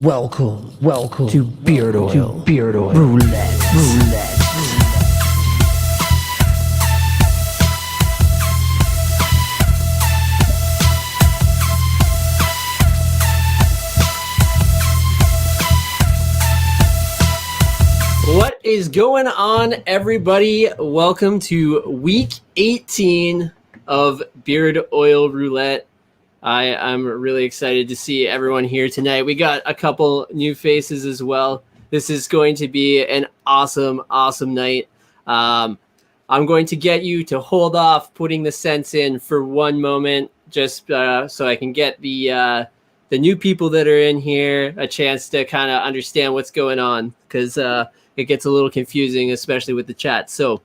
Welcome to Beard Oil Roulette. What is going on, everybody? Welcome to week 18 of Beard Oil Roulette. I'm really excited to see everyone here tonight. We got a couple new faces as well. This is going to be an awesome night. I'm going to get you to hold off putting the cents in for one moment, just so I can get the new people that are in here a chance to kind of understand what's going on, because it gets a little confusing, especially with the chat. So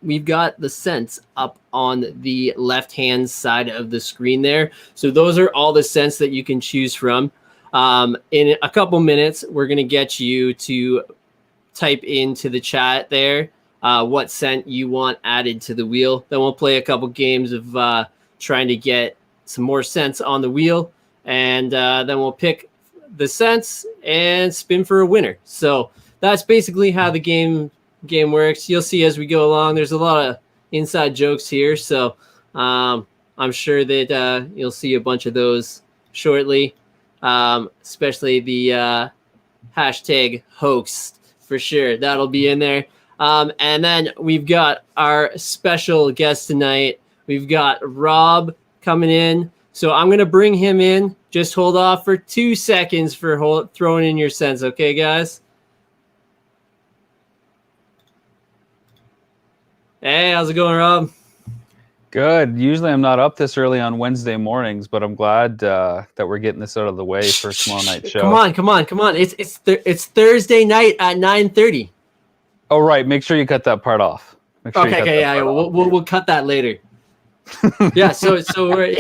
we've got the cents up on the left-hand side of the screen there. So those are all the cents that you can choose from. In a couple minutes, we're going to get you to type into the chat there what cent you want added to the wheel. Then we'll play a couple games of trying to get some more cents on the wheel. And then we'll pick the cents and spin for a winner. So that's basically how the game works. You'll see as we go along. There's a lot of inside jokes here, so I'm sure that you'll see a bunch of those shortly, especially the hashtag hoax for sure. That'll be in there. And then we've got our special guest tonight. We've got Rob coming in, so I'm going to bring him in. Just hold off for 2 seconds for throwing in your cents, okay, guys? Hey, how's it going, Rob? Good. Usually I'm not up this early on Wednesday mornings, but I'm glad that we're getting this out of the way for tomorrow night show. Come on. It's Thursday night at 9:30. Oh, right. Make sure you cut that part off. Okay, we'll cut that later. Yeah, so we're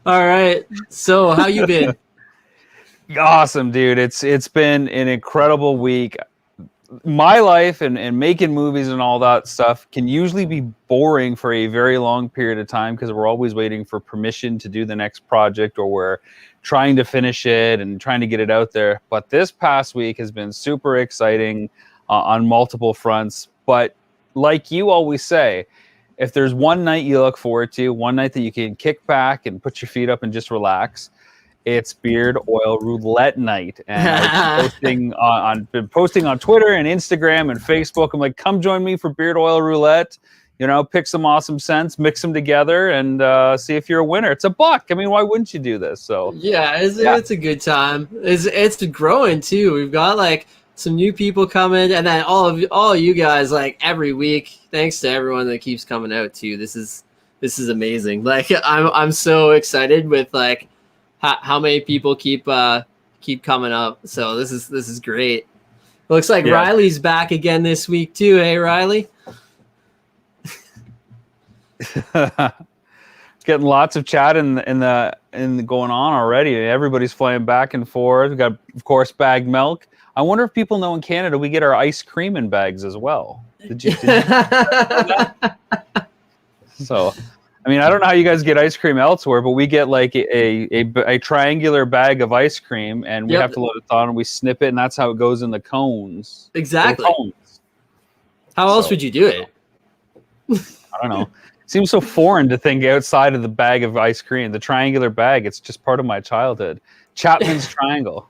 all right. So how you been? Awesome, dude. It's been an incredible week. My life and making movies and all that stuff can usually be boring for a very long period of time because we're always waiting for permission to do the next project, or we're trying to finish it and trying to get it out there. But this past week has been super exciting on multiple fronts. But like you always say, if there's one night you look forward to, one night that you can kick back and put your feet up and just relax, it's Beard Oil Roulette night. And I've been posting on Twitter and Instagram and Facebook. I'm like, come join me for Beard Oil Roulette. You know, pick some awesome cents, mix them together, and see if you're a winner. It's $1. I mean, why wouldn't you do this? So it's a good time. It's growing too. We've got like some new people coming, and then all you guys, like every week. Thanks to everyone that keeps coming out too. This is amazing. Like I'm so excited with like how many people keep coming up. So this is great. Looks like Riley's back again this week too. Hey, Riley. Getting lots of chat in the going on already. Everybody's flying back and forth. We got, of course, bagged milk. I wonder if people know in Canada we get our ice cream in bags as well. Did you So, I mean, I don't know how you guys get ice cream elsewhere, but we get like a triangular bag of ice cream, and we have to let it thaw, and we snip it, and that's how it goes in the cones. Exactly. How else would you do it? I don't know. Seems so foreign to think outside of the bag of ice cream. The triangular bag, it's just part of my childhood. Chapman's Triangle.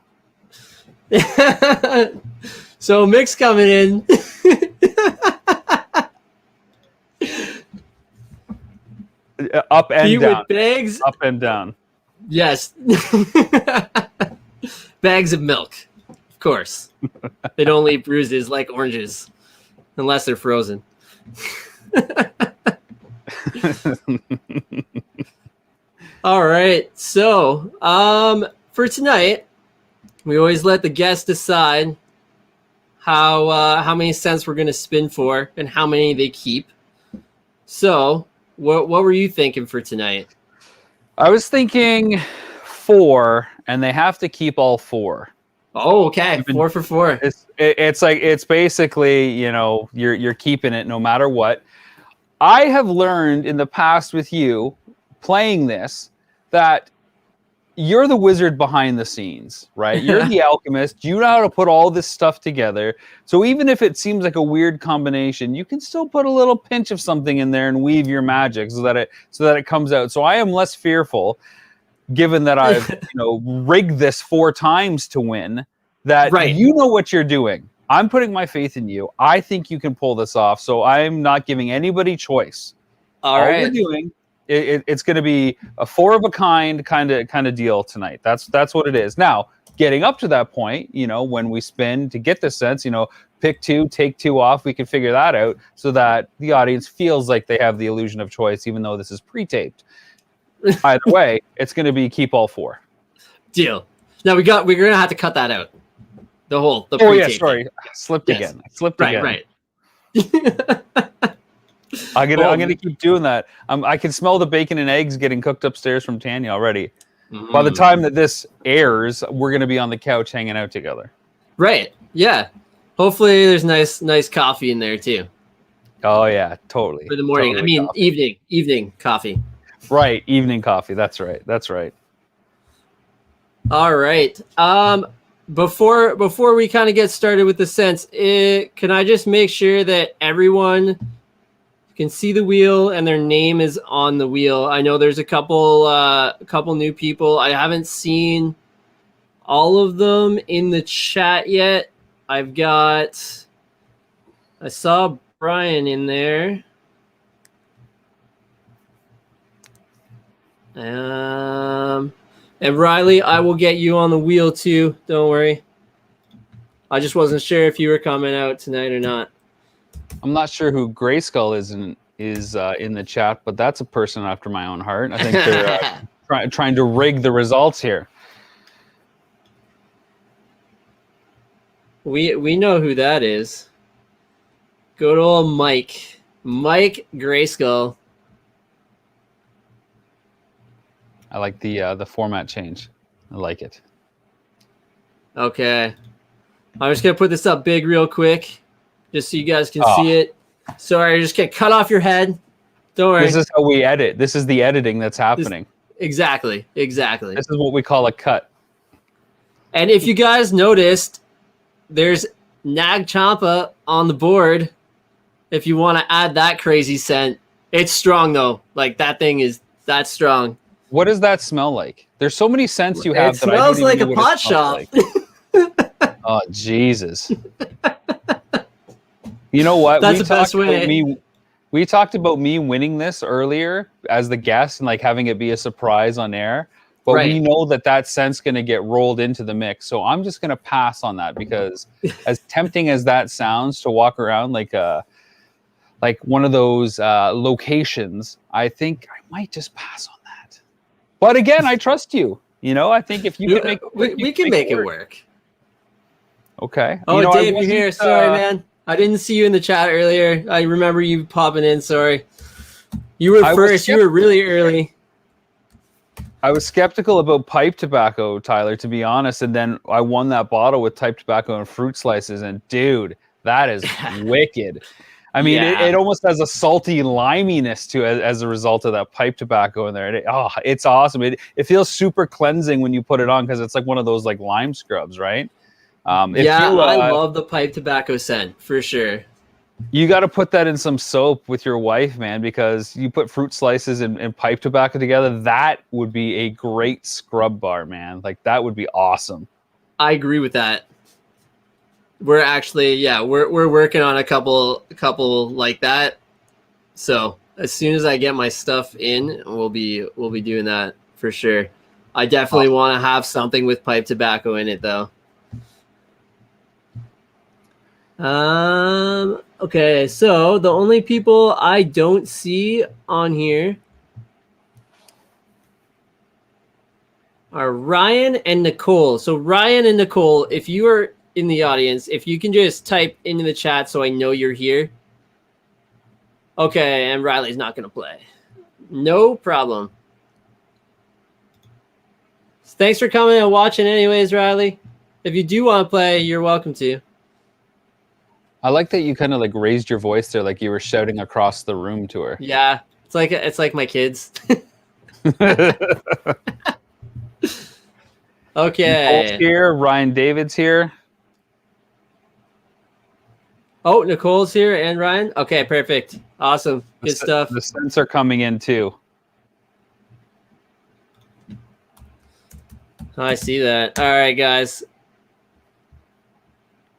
So Mick's coming in. Up and down. With bags? Up and down. Yes. Bags of milk. Of course. They don't leave bruises like oranges. Unless they're frozen. All right. So, for tonight, we always let the guests decide how many cents we're going to spin for and how many they keep. So, what were you thinking for tonight? I was thinking 4, and they have to keep all 4. Oh, okay. 4 for 4. It's basically, you know, you're keeping it no matter what. I have learned in the past with you playing this that you're the wizard behind the scenes, right? You're the alchemist. You know how to put all this stuff together. So even if it seems like a weird combination, you can still put a little pinch of something in there and weave your magic so that it comes out. So I am less fearful, given that I've rigged this 4 times to win, that you know what you're doing. I'm putting my faith in you. I think you can pull this off. So I'm not giving anybody choice. All we're doing, it's going to be a 4 of a kind of deal tonight. That's what it is. Now, getting up to that point, when we spin to get the sense, pick 2, take 2 off, we can figure that out so that the audience feels like they have the illusion of choice, even though this is pre-taped. Either way, it's going to be keep all 4. Deal. Now we're going to have to cut that out. The pre-tape. Sorry. I slipped again. Right. I'm gonna keep doing that. I can smell the bacon and eggs getting cooked upstairs from Tanya already. By the time that this airs, we're gonna be on the couch hanging out together. Right. Yeah. Hopefully, there's nice coffee in there too. Oh yeah, totally. For the morning. Totally evening coffee. Right, evening coffee. That's right. All right. Before we kind of get started with the sense, can I just make sure that everyone can see the wheel and their name is on the wheel? I know there's a couple new people. I haven't seen all of them in the chat yet. I saw Brian in there. And Riley, I will get you on the wheel too. Don't worry. I just wasn't sure if you were coming out tonight or not. I'm not sure who Grayskull is in the chat, but that's a person after my own heart. I think they're trying to rig the results here. We know who that is. Good old Mike Grayskull. I like the format change. I like it. Okay. I'm just going to put this up big real quick just so you guys can see it. Sorry, just get cut off your head. Don't worry. This is how we edit. This is the editing that's happening. Exactly. This is what we call a cut. And if you guys noticed, there's Nag Champa on the board. If you want to add that crazy scent. It's strong though. Like that's strong. What does that smell like? There's so many scents you have. It smells like a pot shop. Like. Oh, Jesus. You know what? That's the best way. We talked about me winning this earlier as the guest and like having it be a surprise on air. But we know that scent's going to get rolled into the mix. So I'm just going to pass on that because as tempting as that sounds to walk around like one of those locations, I think I might just pass on that. But again, I trust you. I think if you can make we can make it work. Okay. Oh, Dave, you're here. Sorry, man. I didn't see you in the chat earlier. I remember you popping in. Sorry. You were first. You were really early. I was skeptical about pipe tobacco, Tyler, to be honest. And then I won that bottle with pipe tobacco and fruit slices. And dude, that is wicked. I mean, it almost has a salty liminess to it as a result of that pipe tobacco in there. It's awesome. It feels super cleansing when you put it on because it's like one of those like lime scrubs, right? I love the pipe tobacco scent for sure. You got to put that in some soap with your wife, man, because you put fruit slices and pipe tobacco together. That would be a great scrub bar, man. Like that would be awesome. I agree with that. We're actually, we're working on a couple like that. So as soon as I get my stuff in, we'll be doing that for sure. I definitely want to have something with pipe tobacco in it though. Okay, so the only people I don't see on here are Ryan and Nicole. So Ryan and Nicole, if you are in the audience, if you can just type into the chat so I know you're here. Okay, and Riley's not going to play. No problem. Thanks for coming and watching anyways, Riley. If you do want to play, you're welcome to. I like that you kind of like raised your voice there like you were shouting across the room to her. Yeah, it's like my kids. Nicole's Okay. here. Ryan David's here. Oh, Nicole's here and Ryan. Okay, perfect. Awesome. Good stuff. The scents are coming in too. I see that. All right, guys.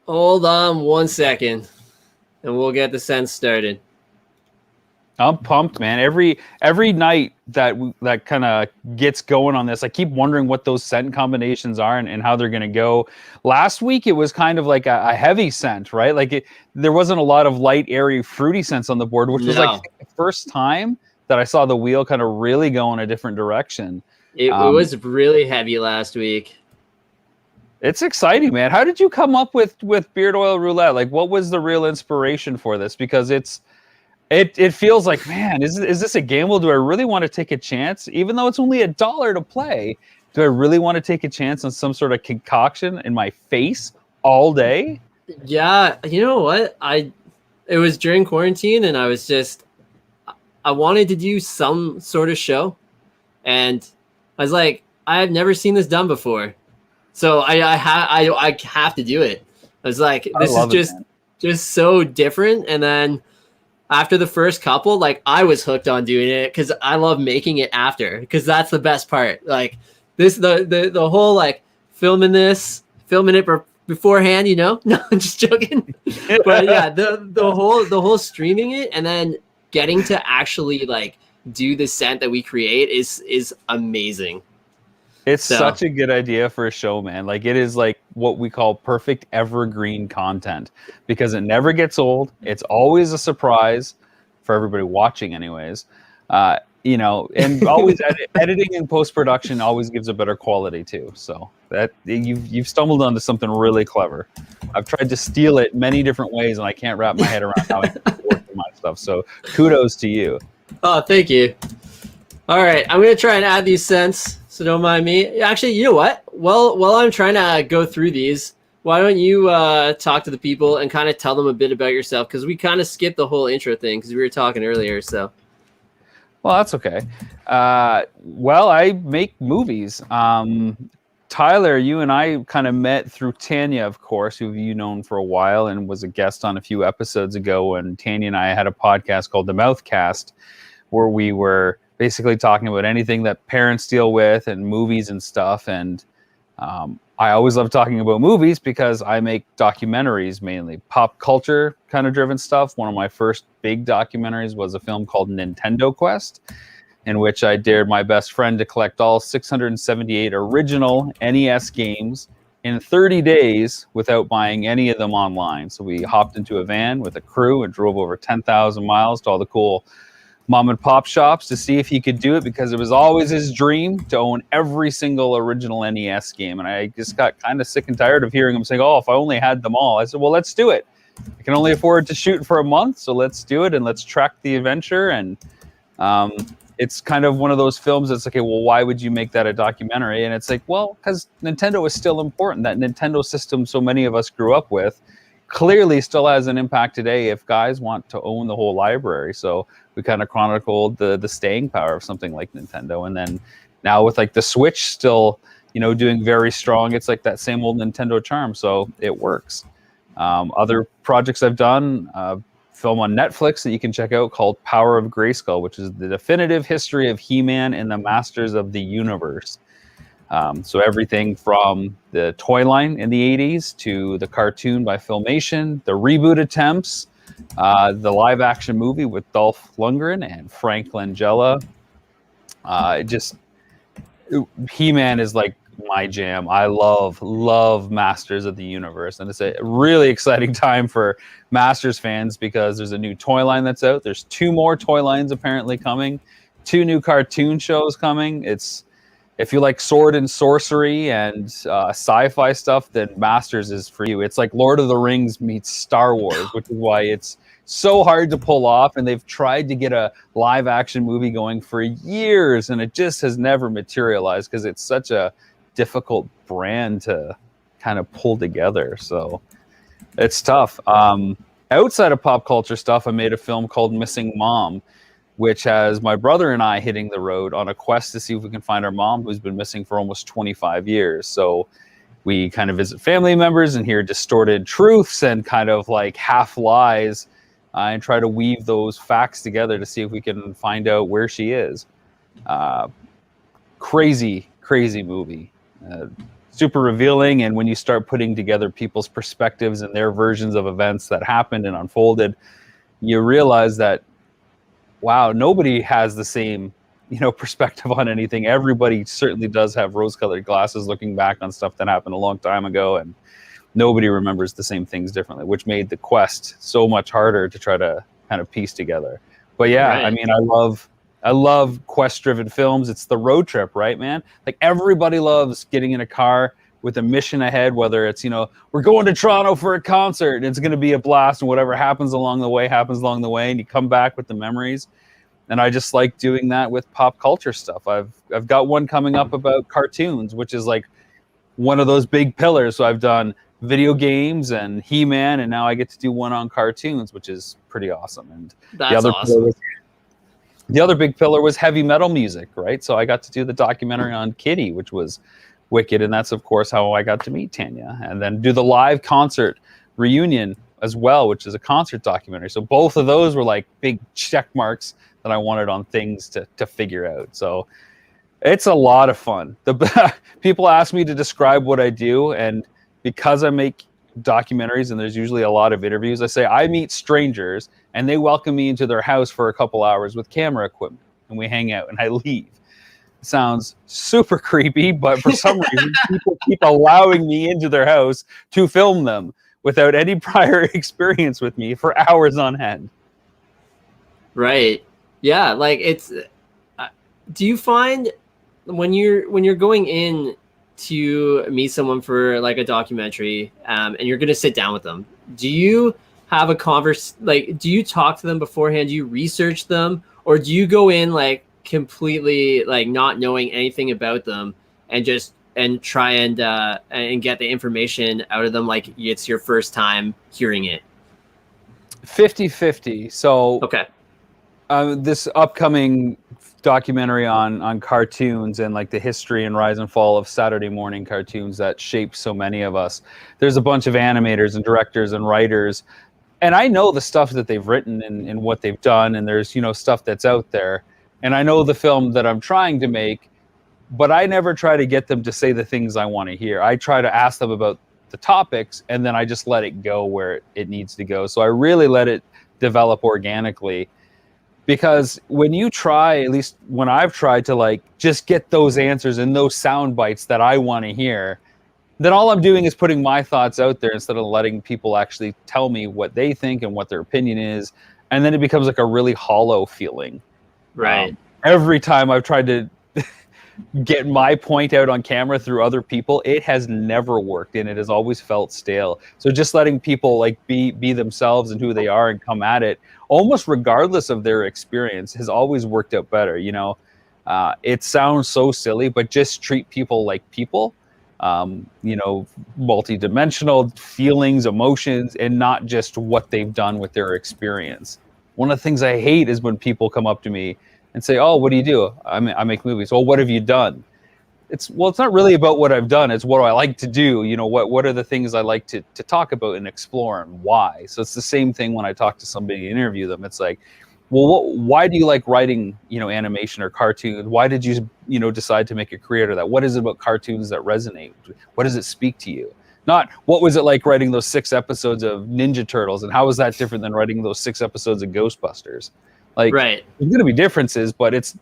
Hold on 1 second, and we'll get the sense started. I'm pumped, man. Every night that kind of gets going on this, I keep wondering what those scent combinations are and how they're going to go. Last week, it was kind of like a heavy scent, right? Like there wasn't a lot of light, airy, fruity scents on the board, which was like the first time that I saw the wheel kind of really go in a different direction. It was really heavy last week. It's exciting, man. How did you come up with beard oil roulette? Like, what was the real inspiration for this? Because it feels like, man, is this a gamble? Do I really want to take a chance? Even though it's only $1 to play, do I really want to take a chance on some sort of concoction in my face all day? Yeah, you know what? It was during quarantine, and I wanted to do some sort of show, and I was like, I have never seen this done before, so I have to do it. I was like, this is just so different, and then after the first couple, like I was hooked on doing it because I love making it after, because that's the best part. Like the whole like filming it beforehand, you know? No, I'm just joking. But yeah, the whole streaming it and then getting to actually like do the scent that we create is amazing. It's such a good idea for a show, man. Like it is like what we call perfect evergreen content because it never gets old. It's always a surprise for everybody watching anyways. You know, and always editing and post-production always gives a better quality too. So that you've stumbled onto something really clever. I've tried to steal it many different ways and I can't wrap my head around how I can work my stuff. So kudos to you. Oh, thank you. All right, I'm going to try and add these scents. So don't mind me. Actually, you know what? Well, while I'm trying to go through these, why don't you talk to the people and kind of tell them a bit about yourself? Because we kind of skipped the whole intro thing because we were talking earlier. So, well, that's okay. Well, I make movies. Tyler, you and I kind of met through Tanya, of course, who you've known for a while and was a guest on a few episodes ago. And Tanya and I had a podcast called The Mouthcast, where we were basically talking about anything that parents deal with and movies and stuff. And I always love talking about movies because I make documentaries, mainly pop culture kind of driven stuff. One of my first big documentaries was a film called Nintendo Quest, in which I dared my best friend to collect all 678 original NES games in 30 days without buying any of them online. So we hopped into a van with a crew and drove over 10,000 miles to all the cool mom and pop shops to see if he could do it, because it was always his dream to own every single original NES game. And I just got kind of sick and tired of hearing him saying, oh, if I only had them all. I said, well, let's do it. I can only afford to shoot for a month, so let's do it and let's track the adventure. And it's kind of one of those films that's like, okay, well, why would you make that a documentary? And it's like, well, because Nintendo is still important. That Nintendo system so many of us grew up with clearly still has an impact today if guys want to own the whole library. So we kind of chronicled the staying power of something like Nintendo. And then now with like the Switch still, you know, doing very strong, it's like that same old Nintendo charm. So it works. Other projects I've done, film on Netflix that you can check out called Power of Grayskull, which is the definitive history of He-Man and the Masters of the Universe. So everything from the toy line in the 80s to the cartoon by Filmation, the reboot attempts, the live action movie with Dolph Lundgren and Frank Langella. He-Man is like my jam. I love Masters of the Universe, and it's a really exciting time for Masters fans because there's a new toy line that's out. There's 2 more toy lines apparently coming, 2 new cartoon shows coming. If you like sword and sorcery and sci-fi stuff, then Masters is for you. It's like Lord of the Rings meets Star Wars, which is why it's so hard to pull off. And they've tried to get a live action movie going for years, and it just has never materialized because it's such a difficult brand to kind of pull together. So it's tough. Outside of pop culture stuff, I made a film called Missing Mom. which has my brother and I hitting the road on a quest to see if we can find our mom, who's been missing for almost 25 years. So we kind of visit family members and hear distorted truths and kind of like half lies, and try to weave those facts together to see if we can find out where she is. Crazy movie. Super revealing, and when you start putting together people's perspectives and their versions of events that happened and unfolded, you realize that, wow, nobody has the same, perspective on anything. Everybody certainly does have rose-colored glasses looking back on stuff that happened a long time ago, and nobody remembers the same things differently, which made the quest so much harder to try to kind of piece together. But yeah, right. I mean, I love quest-driven films. It's the road trip, right, man? Like, everybody loves getting in a car with a mission ahead, whether it's, we're going to Toronto for a concert, and it's going to be a blast, and whatever happens along the way, and you come back with the memories. And I just like doing that with pop culture stuff. I've got one coming up about cartoons, which is like one of those big pillars. So I've done video games and He-Man, and now I get to do one on cartoons, which is pretty awesome. And that's awesome. The other big pillar was heavy metal music, right? So I got to do the documentary on Kitty, which was wicked. And that's, of course, how I got to meet Tanya. And then do the live concert reunion as well, which is a concert documentary. So both of those were like big check marks that I wanted on things to figure out. So it's a lot of fun. People ask me to describe what I do. And because I make documentaries and there's usually a lot of interviews, I say I meet strangers and they welcome me into their house for a couple hours with camera equipment, and we hang out and I leave. It sounds super creepy, but for some reason people keep allowing me into their house to film them without any prior experience with me for hours on end. Right. Yeah, like it's do you find when you're going in to meet someone for like a documentary, and you're going to sit down with them, do you have a do you talk to them beforehand? Do you research them, or do you go in like completely like not knowing anything about them and try and get the information out of them like it's your first time hearing it? 50-50. So okay. This upcoming documentary on cartoons and like the history and rise and fall of Saturday morning cartoons that shaped so many of us. There's a bunch of animators and directors and writers, and I know the stuff that they've written and what they've done, and there's stuff that's out there, and I know the film that I'm trying to make, but I never try to get them to say the things I want to hear. I try to ask them about the topics, and then I just let it go where it needs to go. So I really let it develop organically. Because when you try, at least when I've tried to like just get those answers and those sound bites that I want to hear, then all I'm doing is putting my thoughts out there instead of letting people actually tell me what they think and what their opinion is. And then it becomes like a really hollow feeling. Right. Every time I've tried to get my point out on camera through other people, it has never worked, and it has always felt stale. So just letting people like be themselves and who they are and come at it almost regardless of their experience has always worked out better. It sounds so silly, but just treat people like people, multidimensional feelings, emotions, and not just what they've done with their experience. One of the things I hate is when people come up to me and say, "Oh, what do you do?" I make movies. "Well, what have you done?" It's not really about what I've done. It's what do I like to do? What are the things I like to talk about and explore, and why? So it's the same thing when I talk to somebody and interview them. It's like, well, why do you like writing, animation or cartoons? Why did you, decide to make a career out of that? What is it about cartoons that resonate? What does it speak to you? Not what was it like writing those 6 episodes of Ninja Turtles, and how was that different than writing those 6 episodes of Ghostbusters? Like, right. There's going to be differences, but it's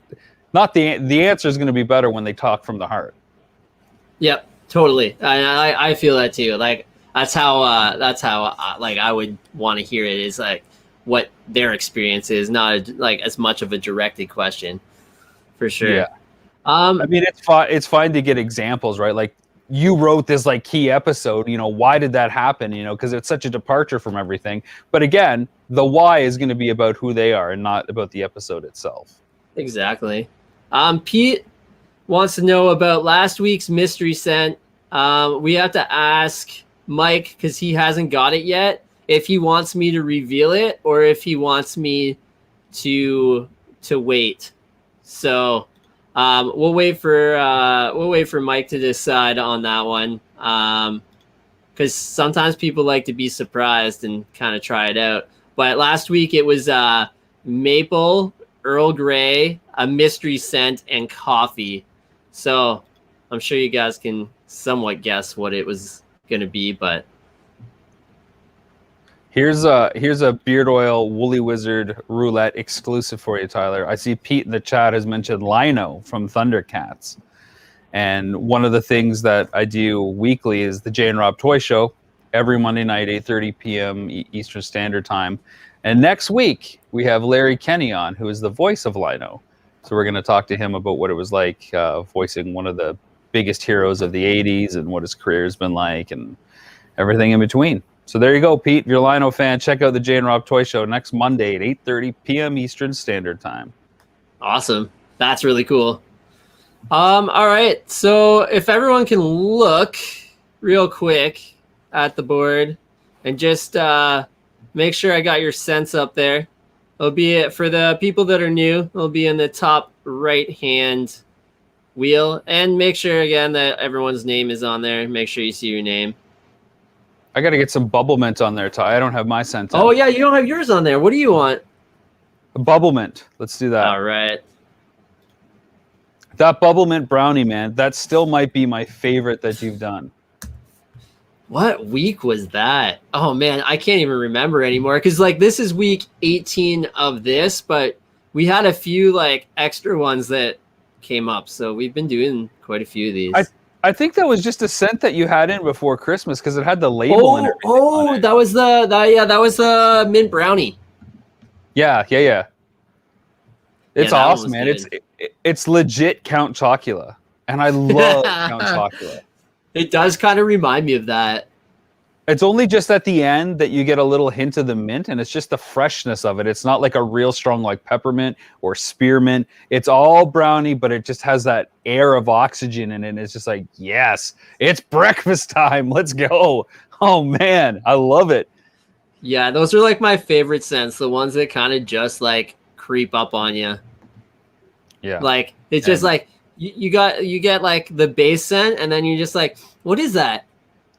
not the answer is going to be better when they talk from the heart. Yep, totally. I feel that too. Like that's how like I would want to hear it, is like what their experience is, not like as much of a directed question, for sure. Yeah. I mean, it's fine to get examples, right? Like, you wrote this like key episode, why did that happen? Because it's such a departure from everything. But again, the why is going to be about who they are and not about the episode itself. Exactly. Pete wants to know about last week's mystery scent. We have to ask Mike, because he hasn't got it yet, if he wants me to reveal it or if he wants me to to wait. So we'll wait for Mike to decide on that one. Because sometimes people like to be surprised and kind of try it out. But last week it was maple, Earl Grey, a mystery scent, and coffee. So I'm sure you guys can somewhat guess what it was going to be. But here's a beard oil Woolly Wizard roulette exclusive for you, Tyler. I see Pete in the chat has mentioned Lino from Thundercats. And one of the things that I do weekly is the Jay and Rob Toy Show every Monday night, 8:30 p.m. Eastern Standard Time. And next week, we have Larry Kenny on, who is the voice of Lino. So we're going to talk to him about what it was like voicing one of the biggest heroes of the 80s and what his career has been like and everything in between. So there you go, Pete. If you're a Lino fan, check out the Jay and Rob Toy Show next Monday at 8:30 p.m. Eastern Standard Time. Awesome. That's really cool. All right. So if everyone can look real quick at the board and just make sure I got your scents up there. It'll be for the people that are new. It'll be in the top right-hand wheel, and make sure again that everyone's name is on there. Make sure you see your name. I got to get some bubble mint on there, Ty. I don't have my scent. Oh yeah, you don't have yours on there. What do you want? A bubble mint. Let's do that. All right. That bubble mint brownie, man, that still might be my favorite that you've done. What week was that? Oh man, I can't even remember anymore. Because like this is week 18 of this, but we had a few like extra ones that came up. So we've been doing quite a few of these. I think that was just a scent that you had in before Christmas because it had the label and everything on it. That was the mint brownie. Yeah. It's awesome, man. Good. It's legit Count Chocula, and I love Count Chocula. It does kind of remind me of that. It's only just at the end that you get a little hint of the mint, and it's just the freshness of it. It's not like a real strong like peppermint or spearmint. It's all brownie, but it just has that air of oxygen in it. And it's just like, yes, it's breakfast time. Let's go. Oh man, I love it. Yeah, those are like my favorite scents. The ones that kind of just like creep up on you. Yeah. Like it's just like you get like the base scent, and then you're just like, what is that?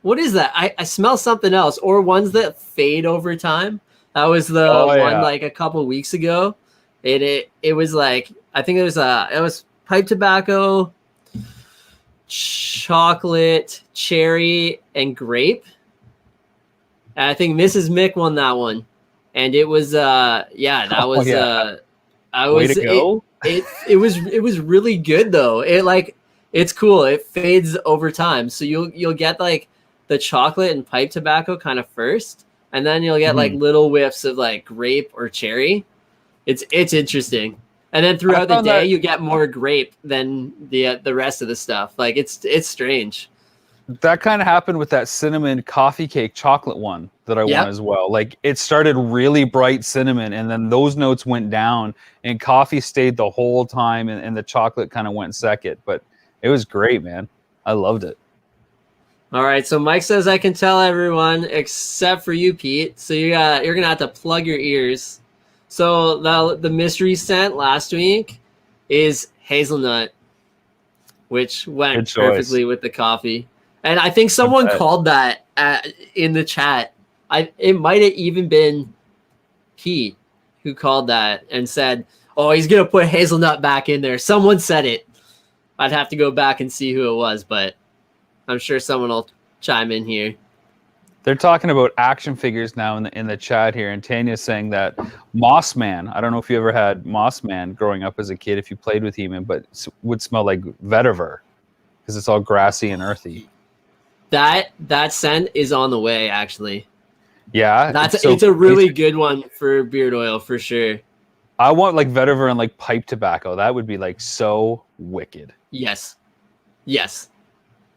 What is that? I smell something else. Or ones that fade over time. That was the one like a couple weeks ago. It was like, I think it was pipe tobacco, chocolate, cherry, and grape. And I think Mrs. Mick won that one. And it was it was really good though. It's cool. It fades over time. So you'll get like the chocolate and pipe tobacco kind of first, and then you'll get like little whiffs of like grape or cherry. It's interesting. And then throughout the day you get more grape than the rest of the stuff. Like it's strange. That kind of happened with that cinnamon coffee cake chocolate one that I won as well. Like it started really bright cinnamon, and then those notes went down, and coffee stayed the whole time, and the chocolate kind of went second. But it was great, man. I loved it. All right, so Mike says I can tell everyone except for you, Pete. So you're gonna have to plug your ears. So the mystery scent last week is hazelnut, which went perfectly with the coffee. And I think someone called that in the chat. It might have even been Pete who called that and said, "Oh, he's gonna put hazelnut back in there." Someone said it. I'd have to go back and see who it was, but I'm sure someone will chime in here. They're talking about action figures now in the chat here, and Tanya's saying that Moss Man. I don't know if you ever had Moss Man growing up as a kid, if you played with him, but would smell like vetiver because it's all grassy and earthy. That scent is on the way, actually. Yeah, it's a really good one for beard oil for sure. I want like vetiver and like pipe tobacco. That would be like so wicked. Yes.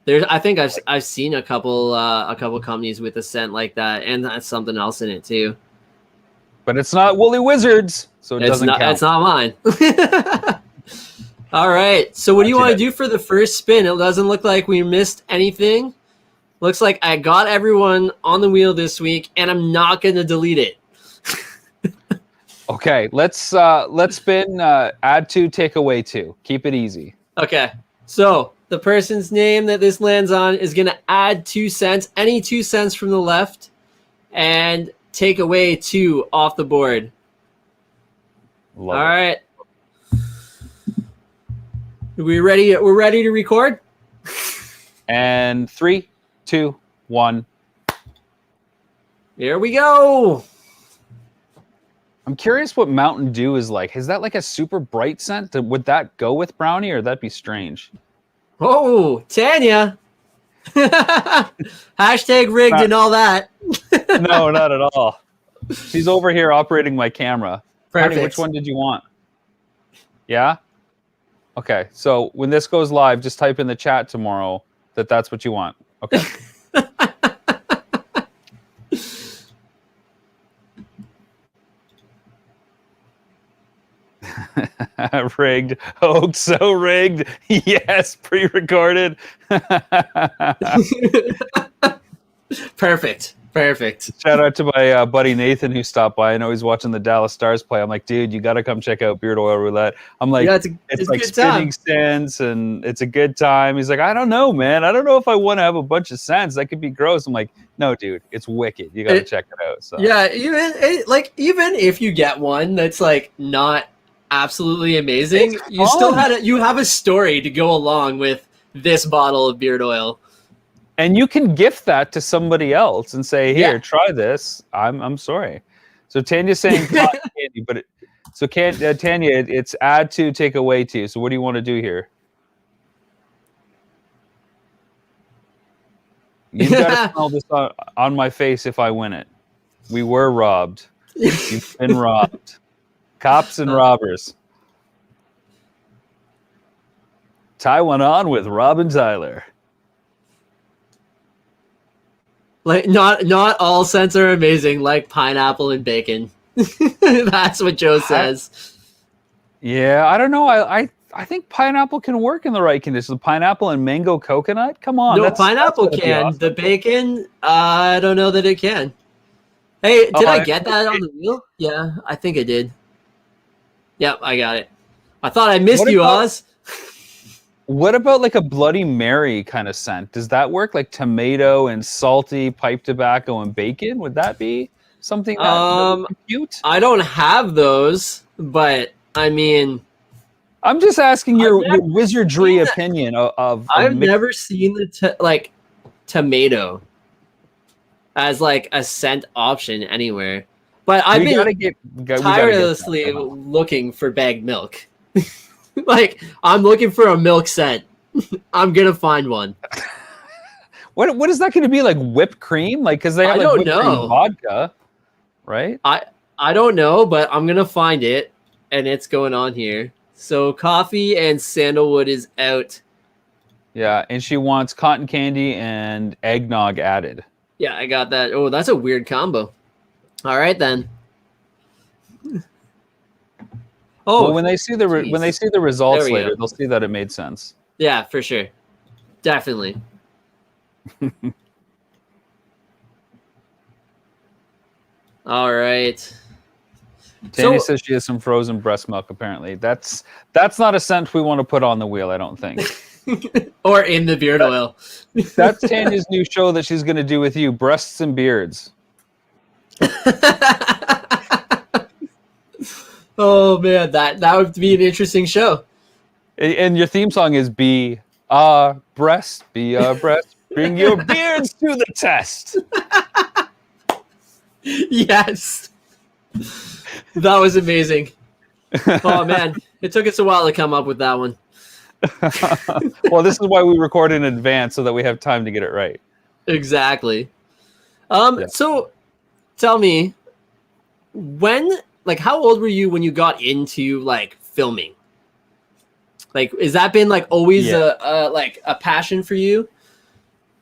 I think I've seen a couple companies with a scent like that, and that's something else in it too. But it's not Woolly Wizards, so it doesn't count. It's not mine. All right. So what do you want to do for the first spin? It doesn't look like we missed anything. Looks like I got everyone on the wheel this week, and I'm not going to delete it. Okay, let's spin add 2, take away 2. Keep it easy. Okay. So the person's name that this lands on is going to add 2 cents, any 2 cents from the left, and take away 2 off the board. Love All it. right. We ready? We're ready to record? And 3, 2, 1. Here we go. I'm curious what Mountain Dew is like. Is that like a super bright scent? Would that go with brownie, or that'd be strange? Oh, Tanya. Hashtag rigged and all that. No, not at all. She's over here operating my camera. Perfect. Honey, which one did you want? Yeah? Okay, so when this goes live, just type in the chat tomorrow that that's what you want. Okay. Rigged. Oh, so rigged. Yes, pre-recorded. Perfect. Shout out to my buddy Nathan who stopped by. I know he's watching the Dallas Stars play. I'm like, dude, you got to come check out Beard Oil Roulette. I'm like, Yeah, it's a like good spinning time. cents and it's a good time. He's like, I don't know, man. I don't know if I want to have a bunch of cents. That could be gross. I'm like, no, dude, it's wicked. You got to check it out. So Yeah, even if you get one that's like not absolutely amazing, you still have a story to go along with this bottle of beard oil. And you can gift that to somebody else and say, here, Yeah. try this. I'm sorry. So Tanya's saying cotton candy, but Tanya, it's add 2, take away 2. So what do you want to do here? You've got to smell this on my face if I win it. We were robbed. You've been robbed. Cops and robbers. Tie one on with Robin Tyler. Like not all scents are amazing, like pineapple and bacon. That's what Joe says. Yeah, I don't know. I think pineapple can work in the right conditions. Pineapple and mango coconut? Come on. No, pineapple can. Awesome. The bacon, I don't know that it can. Hey, did I get that on the wheel? Yeah, I think I did. Yep, I got it. I thought I missed you, Oz. What about like a Bloody Mary kind of scent? Does that work? Like tomato and salty pipe tobacco and bacon? Would that be something that would be cute? I don't have those, but I mean, I'm just asking your wizardry opinion of I've never seen the tomato as like a scent option anywhere. But I've been tirelessly looking for bagged milk. Like, I'm looking for a milk scent. I'm gonna find one. What is that going to be, like whipped cream? Like, because they have like whipped cream vodka, right? I don't know, but I'm gonna find it, and it's going on here. So coffee and sandalwood is out. Yeah, and she wants cotton candy and eggnog added. Yeah, I got that. Oh, that's a weird combo. All right then. Oh, well, when they see the results later, they'll see that it made sense. Yeah, for sure, definitely. All right. Tanya says she has some frozen breast milk. Apparently, that's not a scent we want to put on the wheel. I don't think. Or in the beard oil. That's Tanya's new show that she's going to do with you: breasts and beards. Oh man, that would be an interesting show. And your theme song is "Be our breast, be our breast, bring your beards to the test." Yes, that was amazing. Oh man, it took us a while to come up with that one. Well, this is why we record in advance so that we have time to get it right. Exactly. So, tell me, how old were you when you got into like filming? Like, has that been like always a passion for you?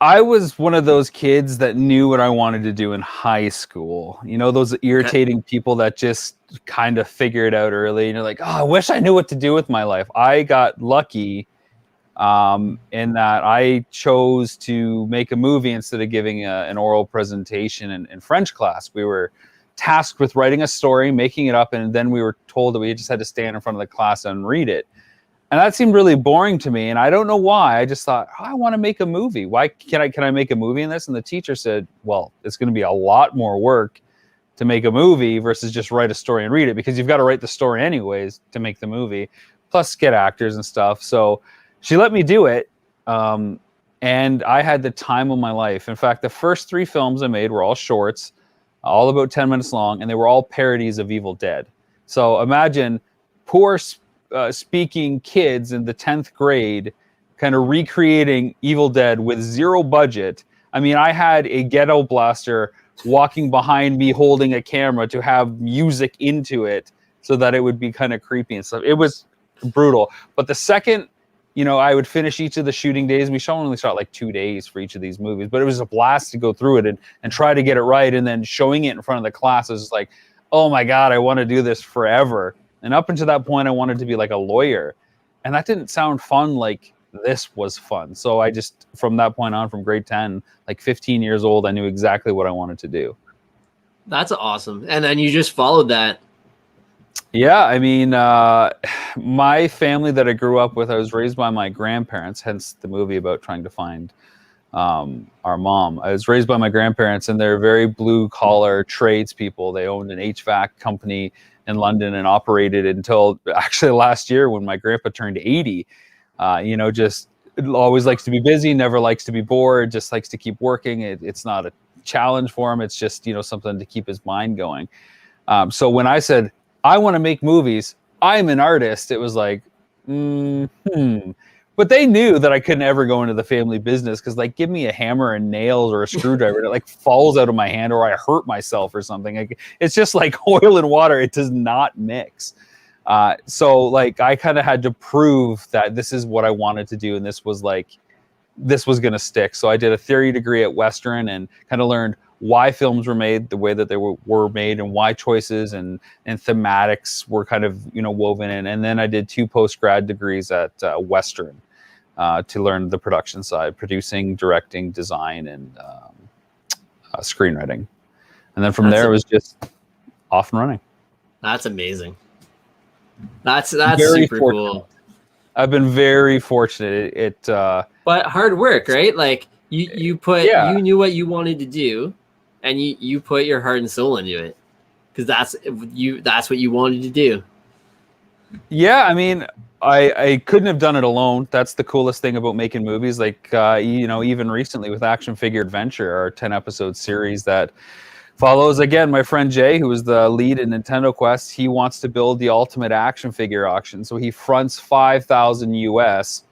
I was one of those kids that knew what I wanted to do in high school. You know, those irritating people that just kind of figure it out early. And you're like, oh, I wish I knew what to do with my life. I got lucky in that I chose to make a movie instead of giving an oral presentation in French class. We were tasked with writing a story, making it up, and then we were told that we just had to stand in front of the class and read it. And that seemed really boring to me, and I don't know why. I just thought, I want to make a movie. Why can I make a movie in this? And the teacher said, well, it's going to be a lot more work to make a movie versus just write a story and read it, because you've got to write the story anyways to make the movie, plus get actors and stuff. So she let me do it, and I had the time of my life. In fact, the first 3 films I made were all shorts, all about 10 minutes long, and they were all parodies of Evil Dead. So imagine poor speaking kids in the 10th grade kind of recreating Evil Dead with 0 budget. I mean, I had a ghetto blaster walking behind me holding a camera to have music into it so that it would be kind of creepy and stuff. It was brutal. But the second, I would finish each of the shooting days. We only shot like 2 days for each of these movies, but it was a blast to go through it and try to get it right. And then showing it in front of the class was like, oh my God, I want to do this forever. And up until that point, I wanted to be like a lawyer. And that didn't sound fun like this was fun. So I just, from that point on, from grade 10, like 15 years old, I knew exactly what I wanted to do. That's awesome. And then you just followed that. Yeah, I mean, my family that I grew up with, I was raised by my grandparents, hence the movie about trying to find our mom. I was raised by my grandparents, and they're very blue-collar tradespeople. They owned an HVAC company in London and operated until actually last year when my grandpa turned 80. Just always likes to be busy, never likes to be bored, just likes to keep working. It's not a challenge for him. It's just, something to keep his mind going. So when I said, I want to make movies, I'm an artist, it was like, But they knew that I couldn't ever go into the family business because, like, give me a hammer and nails or a screwdriver, and it like falls out of my hand or I hurt myself or something. It's just like oil and water; it does not mix. So, like, I kind of had to prove that this is what I wanted to do, and this was going to stick. So I did a theory degree at Western and kind of learned why films were made the way that they were made, and why choices and thematics were kind of woven in. And then I did 2 post-grad degrees at Western to learn the production side, producing, directing, design, and screenwriting. And then from there, it was just off and running. That's amazing. That's super cool. I've been very fortunate. But hard work, right? Like you knew what you wanted to do, and you put your heart and soul into it because that's what you wanted to do. Yeah, I mean, I couldn't have done it alone. That's the coolest thing about making movies. Like even recently with Action Figure Adventure, our 10-episode series that follows, again, my friend Jay, who is the lead in Nintendo Quest. He wants to build the ultimate action figure auction. So he fronts $5,000 US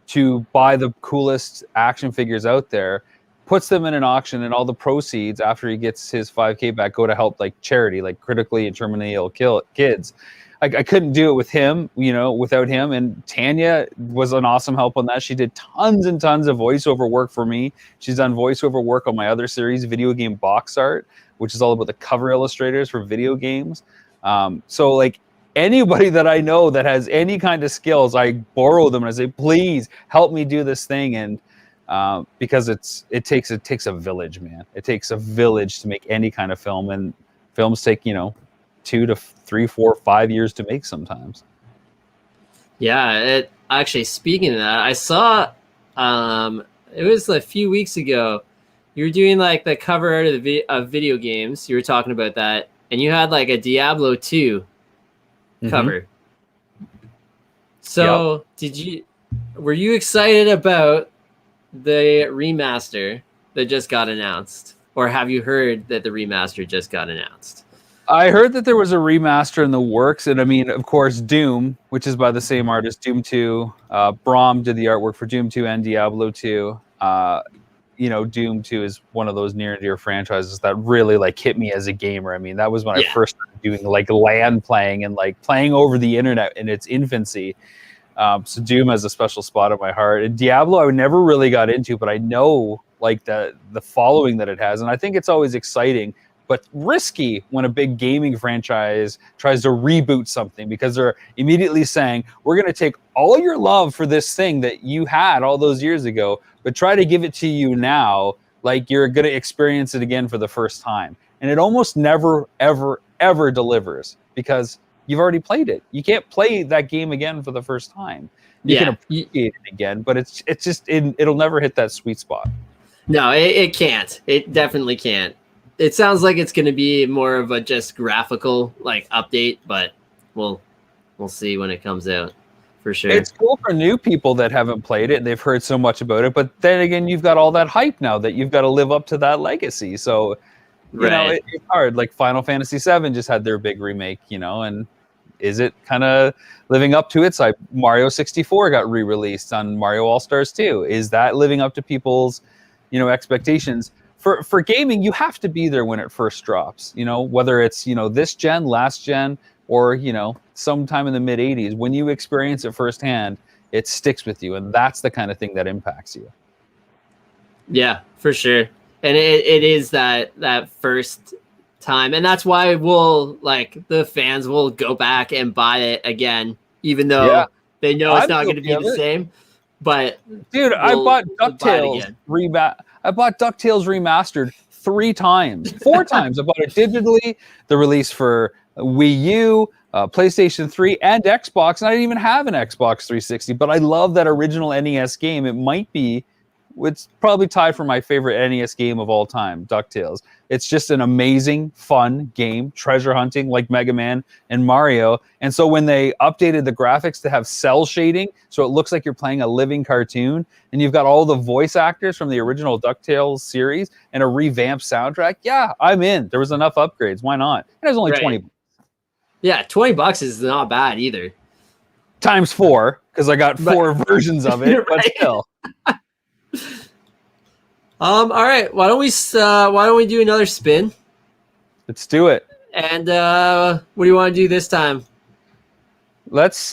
to buy the coolest action figures out there, puts them in an auction, and all the proceeds after he gets his 5K back go to help like charity, like critically and terminally ill kids. I couldn't do it with him, without him. And Tanya was an awesome help on that. She did tons and tons of voiceover work for me. She's done voiceover work on my other series, Video Game Box Art, which is all about the cover illustrators for video games. So like anybody that I know that has any kind of skills, I borrow them and I say, please help me do this thing. And because it takes a village, man. It takes a village to make any kind of film, and films take 2 to 3, 4, 5 years to make sometimes. Yeah, actually, speaking of that, I saw it was a few weeks ago. You were doing like the cover art of video games. You were talking about that, and you had like a Diablo 2 cover. So, were you excited about the remaster that just got announced, or have you heard that the remaster just got announced? I heard that there was a remaster in the works, and I mean, of course, Doom, which is by the same artist, Doom 2. Braum did the artwork for Doom 2 and Diablo 2. Doom 2 is one of those near and dear franchises that really like hit me as a gamer. I mean, that was when I first started doing like LAN playing and like playing over the internet in its infancy. So Doom has a special spot in my heart. And Diablo, I never really got into, but I know like the following that it has, and I think it's always exciting, but risky when a big gaming franchise tries to reboot something, because they're immediately saying, we're going to take all your love for this thing that you had all those years ago, but try to give it to you now like you're going to experience it again for the first time. And and it almost never, ever, ever delivers because you've already played it. You can't play that game again for the first time. You can appreciate it again, but it'll never hit that sweet spot. No, it can't. It definitely can't. It sounds like it's going to be more of a just graphical like update, but we'll see when it comes out for sure. It's cool for new people that haven't played it and they've heard so much about it, but then again, you've got all that hype now that you've got to live up to that legacy. So, you know, it's hard. Like Final Fantasy VII just had their big remake, you know, and is it kind of living up to it? Like Mario 64 got re-released on Mario All-Stars 2. Is that living up to people's, you know, expectations? For gaming, you have to be there when it first drops, you know, whether it's, you know, this gen, last gen, or, you know, sometime in the mid 80s. When you experience it firsthand, it sticks with you. And that's the kind of thing that impacts you. Yeah, for sure. And it is that first time. And that's why the fans will go back and buy it again, even though they know it's not going to be the same. But dude, I bought DuckTales remastered 3 times, 4 times. I bought it digitally, the release for Wii U, PlayStation 3, and Xbox. And I didn't even have an Xbox 360, but I love that original NES game. It might be, it's probably tied for my favorite NES game of all time, DuckTales. It's just an amazing, fun game, treasure hunting like Mega Man and Mario. And so when they updated the graphics to have cell shading, so it looks like you're playing a living cartoon, and you've got all the voice actors from the original DuckTales series and a revamped soundtrack, yeah, I'm in. There was enough upgrades. Why not? And it was only $20. Yeah, $20 is not bad either. Times 4, because I got 4 versions of it, but still. All right. Why don't we do another spin? Let's do it. And what do you want to do this time? Let's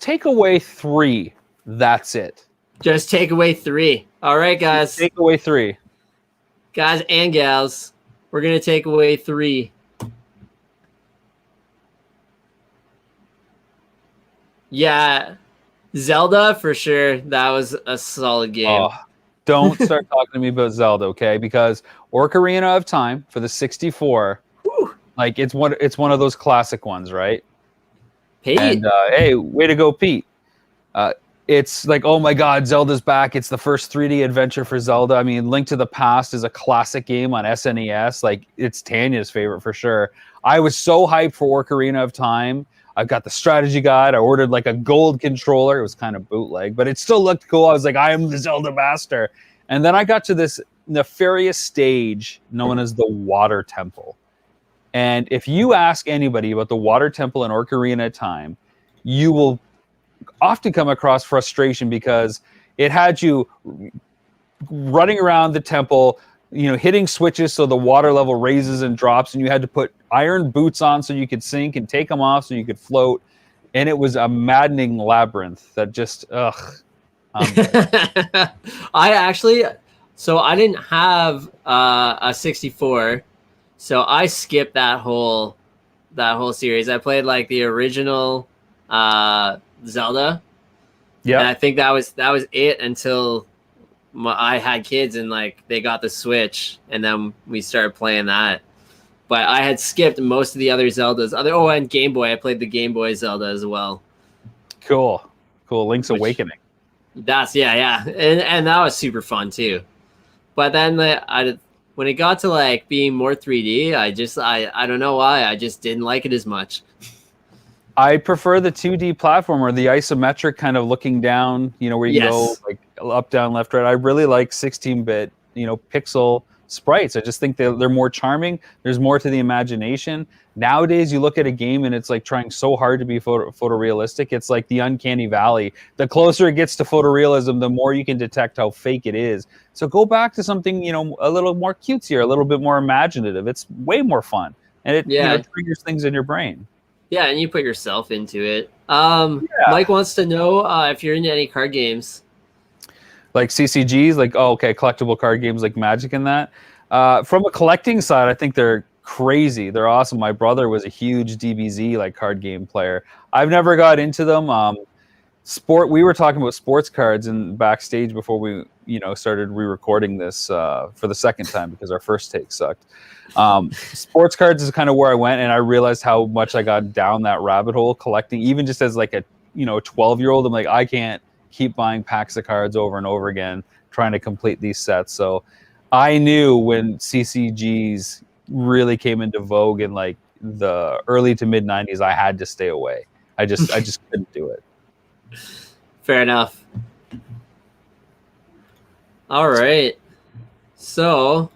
take away 3. That's it. Just take away 3. All right, guys. Take away 3. Guys and gals, we're gonna take away 3. Yeah, Zelda for sure. That was a solid game. Oh, don't start talking to me about Zelda, okay? Because Ocarina of Time for the 64, like it's one of those classic ones, right? Pete. And hey, way to go, Pete. It's like, oh my God, Zelda's back. It's the first 3D adventure for Zelda. I mean, Link to the Past is a classic game on SNES. Like, it's Tanya's favorite for sure. I was so hyped for Ocarina of Time. I've got the strategy guide. I ordered like a gold controller. It was kind of bootleg, but it still looked cool. I was like, I am the Zelda master. And then I got to this nefarious stage known as the Water Temple. And if you ask anybody about the Water Temple in Ocarina of Time, you will often come across frustration because it had you running around the temple, you know, hitting switches so the water level raises and drops, and you had to put iron boots on so you could sink and take them off so you could float. And it was a maddening labyrinth that just, I didn't have a 64, so I skipped that whole series. I played like the original Zelda. Yeah, and I think that was it until I had kids and like they got the Switch, and then we started playing that. But I had skipped most of the other Zeldas. And Game Boy. I played the Game Boy Zelda as well. Cool. Link's Awakening. That's and that was super fun too. But then when it got to like being more 3D, I don't know why, I just didn't like it as much. I prefer the 2D platformer, the isometric kind of looking down, you know, where you go like up, down, left, right. I really like 16-bit, you know, pixel sprites. I just think they're more charming. There's more to the imagination. Nowadays, you look at a game and it's like trying so hard to be photorealistic. It's like the uncanny valley. The closer it gets to photorealism, the more you can detect how fake it is. So go back to something, you know, a little more cutesy, a little bit more imaginative. It's way more fun. And it triggers things in your brain. Yeah, and you put yourself into it. Mike wants to know if you're into any card games. Like CCGs, like, collectible card games like Magic and that. From a collecting side, I think they're crazy. They're awesome. My brother was a huge DBZ like card game player. I've never got into them. We were talking about sports cards in backstage before we started re-recording this for the second time because our first take sucked. Sports cards is kind of where I went, and I realized how much I got down that rabbit hole collecting, even just as like a 12-year-old. I'm like, I can't keep buying packs of cards over and over again trying to complete these sets. So I knew when CCGs really came into vogue in like the early to mid 90s, I had to stay away. I just couldn't do it. Fair enough. All right. So,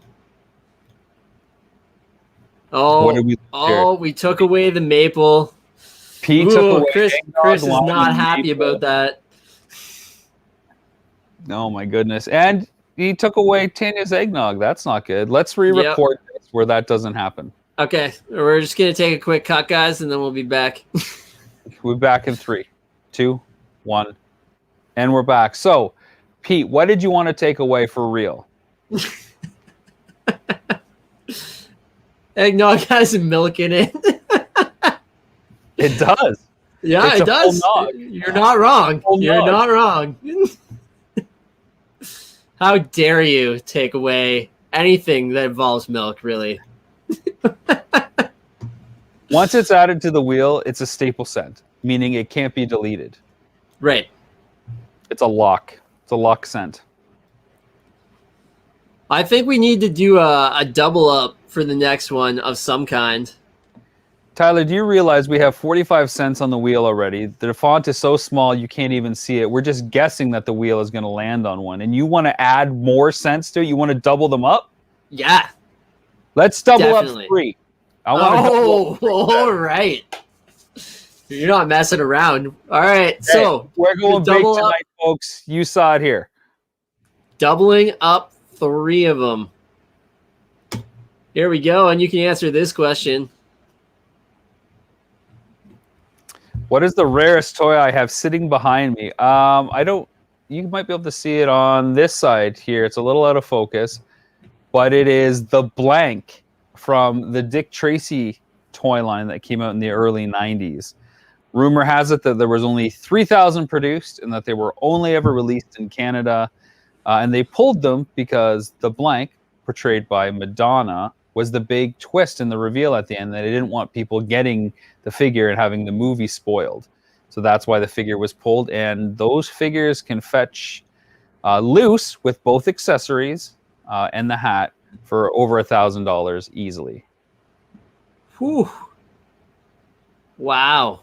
What did we took away the maple. Pete took away Chris is not happy about that. Oh my goodness. And he took away Tanya's eggnog. That's not good. Let's re-record this where that doesn't happen. Okay. We're just going to take a quick cut, guys, and then we'll be back. We'll be back in 3, 2, 1. And we're back. So, Pete, what did you want to take away for real? Eggnog has milk in it. It does. Yeah, it does. You're not wrong. You're not wrong. How dare you take away anything that involves milk, really? Once it's added to the wheel, it's a staple scent, meaning it can't be deleted. Right. It's a lock. It's a lock scent. I think we need to do a double up for the next one of some kind. Tyler, do you realize we have 45 cents on the wheel already? The font is so small you can't even see it. We're just guessing that the wheel is going to land on one. And you want to add more cents to it? You want to double them up? Yeah. Let's double up 3. I want to all right. You're not messing around. All right. Hey, so we're going big tonight, folks. You saw it here. Doubling up 3 of them. Here we go. And you can answer this question. What is the rarest toy I have sitting behind me? I don't. You might be able to see it on this side here. It's a little out of focus, but it is the blank from the Dick Tracy toy line that came out in the early 90s. Rumor has it that there was only 3,000 produced and that they were only ever released in Canada. And they pulled them because the blank, portrayed by Madonna, was the big twist in the reveal at the end, that they didn't want people getting the figure and having the movie spoiled. So that's why the figure was pulled. And those figures can fetch loose with both accessories and the hat for over $1,000 easily. Whew. Wow.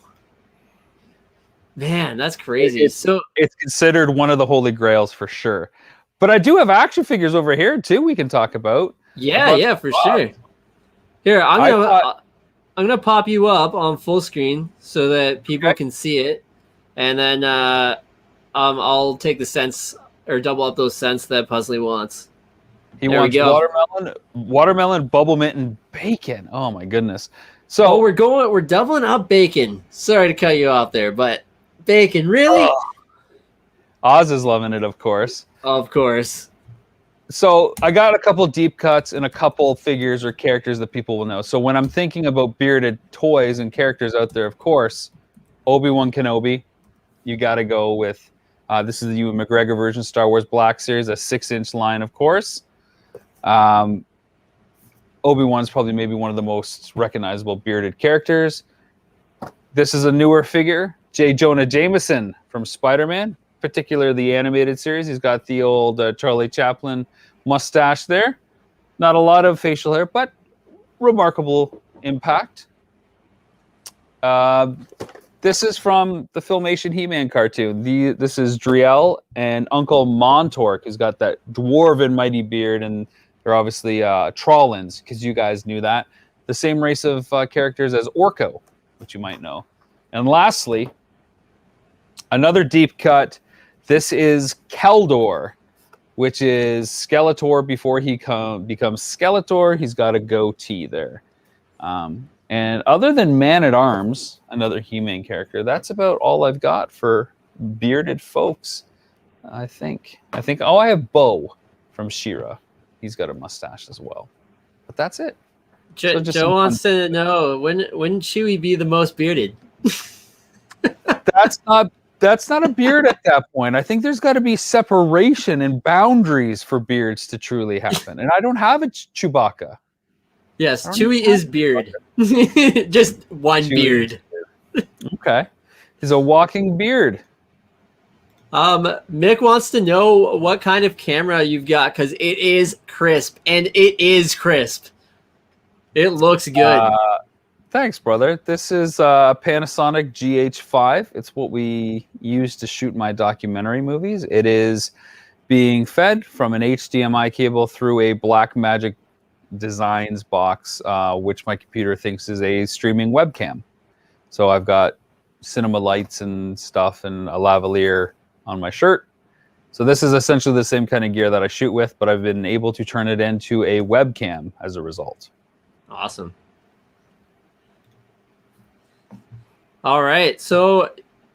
Man, that's crazy. It's considered one of the holy grails for sure. But I do have action figures over here too we can talk about. Yeah, for sure. Here, I'm gonna pop you up on full screen so that people can see it, and then I'll take the cents or double up those cents that Puzzly wants. He wants watermelon, bubble mint, and bacon. Oh my goodness! So we're doubling up bacon. Sorry to cut you off there, but bacon, really? Oz is loving it, of course. Of course. So I got a couple deep cuts and a couple figures or characters that people will know. So when I'm thinking about bearded toys and characters out there, of course, Obi-Wan Kenobi, you got to go with, this is the Ewan McGregor version, Star Wars Black Series, a 6-inch line, of course. Obi-Wan's probably maybe one of the most recognizable bearded characters. This is a newer figure, J. Jonah Jameson from Spider-Man, particularly the animated series. He's got the old Charlie Chaplin mustache there. Not a lot of facial hair, but remarkable impact. This is from the Filmation He-Man cartoon. This is Driel and Uncle Montork, who's got that dwarven mighty beard, and they're obviously Trollins, because you guys knew that. The same race of characters as Orko, which you might know. And lastly, another deep cut. This is Keldor, which is Skeletor before he becomes Skeletor. He's got a goatee there. And other than Man-at-Arms, another He-Man character, that's about all I've got for bearded folks, I think. Oh, I have Bo from She-Ra. He's got a mustache as well. But that's it. Joe wants to know, when Chewie be the most bearded? That's not That's not a beard at that point. I think there's got to be separation and boundaries for beards to truly happen. And I don't have a Chewbacca. Yes, Chewie is beard. Just one Chewie beard. Okay. He's a walking beard. Mick wants to know what kind of camera you've got because it is crisp, and it is crisp. It looks good. Thanks, brother. This is a Panasonic GH5. It's what we use to shoot my documentary movies. It is being fed from an HDMI cable through a Blackmagic Designs box, which my computer thinks is a streaming webcam. So I've got cinema lights and stuff and a lavalier on my shirt. So this is essentially the same kind of gear that I shoot with, but I've been able to turn it into a webcam as a result. Awesome. All right, so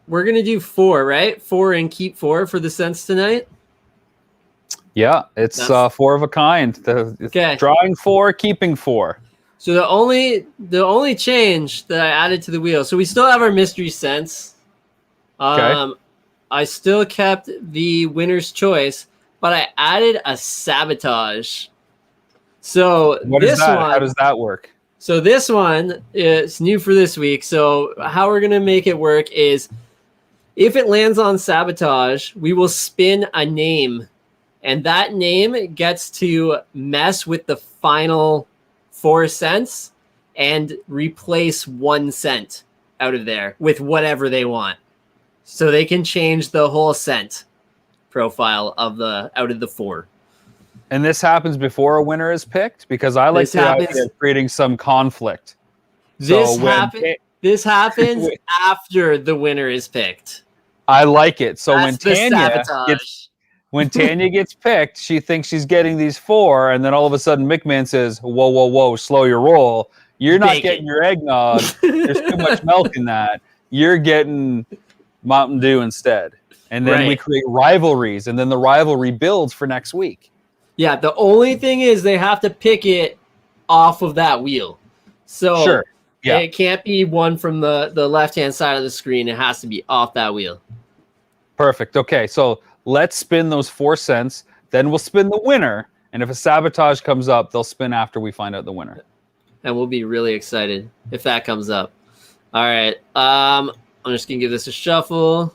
we're going to do 4, right? 4 and keep 4 for the Sense tonight? Yeah, it's 4 of a kind. Okay. Drawing 4, keeping 4. So the only change that I added to the wheel, so we still have our mystery sense. Okay. I still kept the winner's choice, but I added a sabotage. So what is that? How does that work? So this one is new for this week. So how we're going to make it work is if it lands on sabotage, we will spin a name. And that name gets to mess with the final 4 cents and replace 1 cent out of there with whatever they want. So they can change the whole cent profile of out of the 4. And this happens before a winner is picked? Because I like the idea of creating some conflict. This happens after the winner is picked. I like it. So That's when Tanya gets picked, she thinks she's getting these 4, and then all of a sudden McMahon says, whoa, whoa, whoa, slow your roll. You're not getting your eggnog. There's too much milk in that. You're getting Mountain Dew instead. And then we create rivalries, and then the rivalry builds for next week. Yeah, the only thing is they have to pick it off of that wheel. So it can't be one from the left-hand side of the screen. It has to be off that wheel. Perfect. Okay, so let's spin those 4 cents. Then we'll spin the winner. And if a sabotage comes up, they'll spin after we find out the winner. And we'll be really excited if that comes up. All right. I'm just going to give this a shuffle.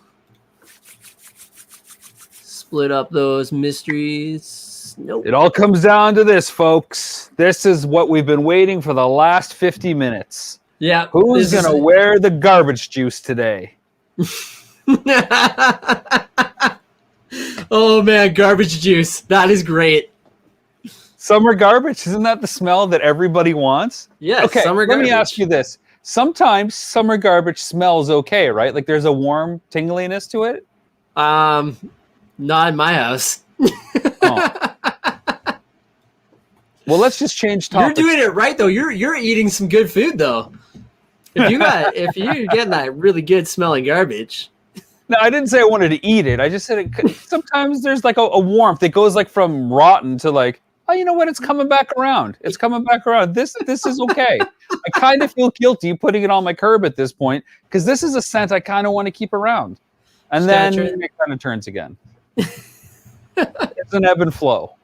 Split up those mysteries. Nope. It all comes down to this, folks. This is what we've been waiting for the last 50 minutes. Yeah. Who's going to wear the garbage juice today? Oh, man, garbage juice. That is great. Summer garbage? Isn't that the smell that everybody wants? Yeah, okay, summer garbage. Let me ask you this. Sometimes summer garbage smells okay, right? Like there's a warm tingliness to it? Not in my house. Oh. Well, let's just change topics. You're doing it right though. You're eating some good food though. If you're getting that really good smelling garbage. No, I didn't say I wanted to eat it. I just said sometimes there's like a warmth. It goes like from rotten to like, oh, you know what? It's coming back around. It's coming back around. This is okay. I kind of feel guilty putting it on my curb at this point because this is a scent I kind of want to keep around. And then it kind of turns again. It's an ebb and flow.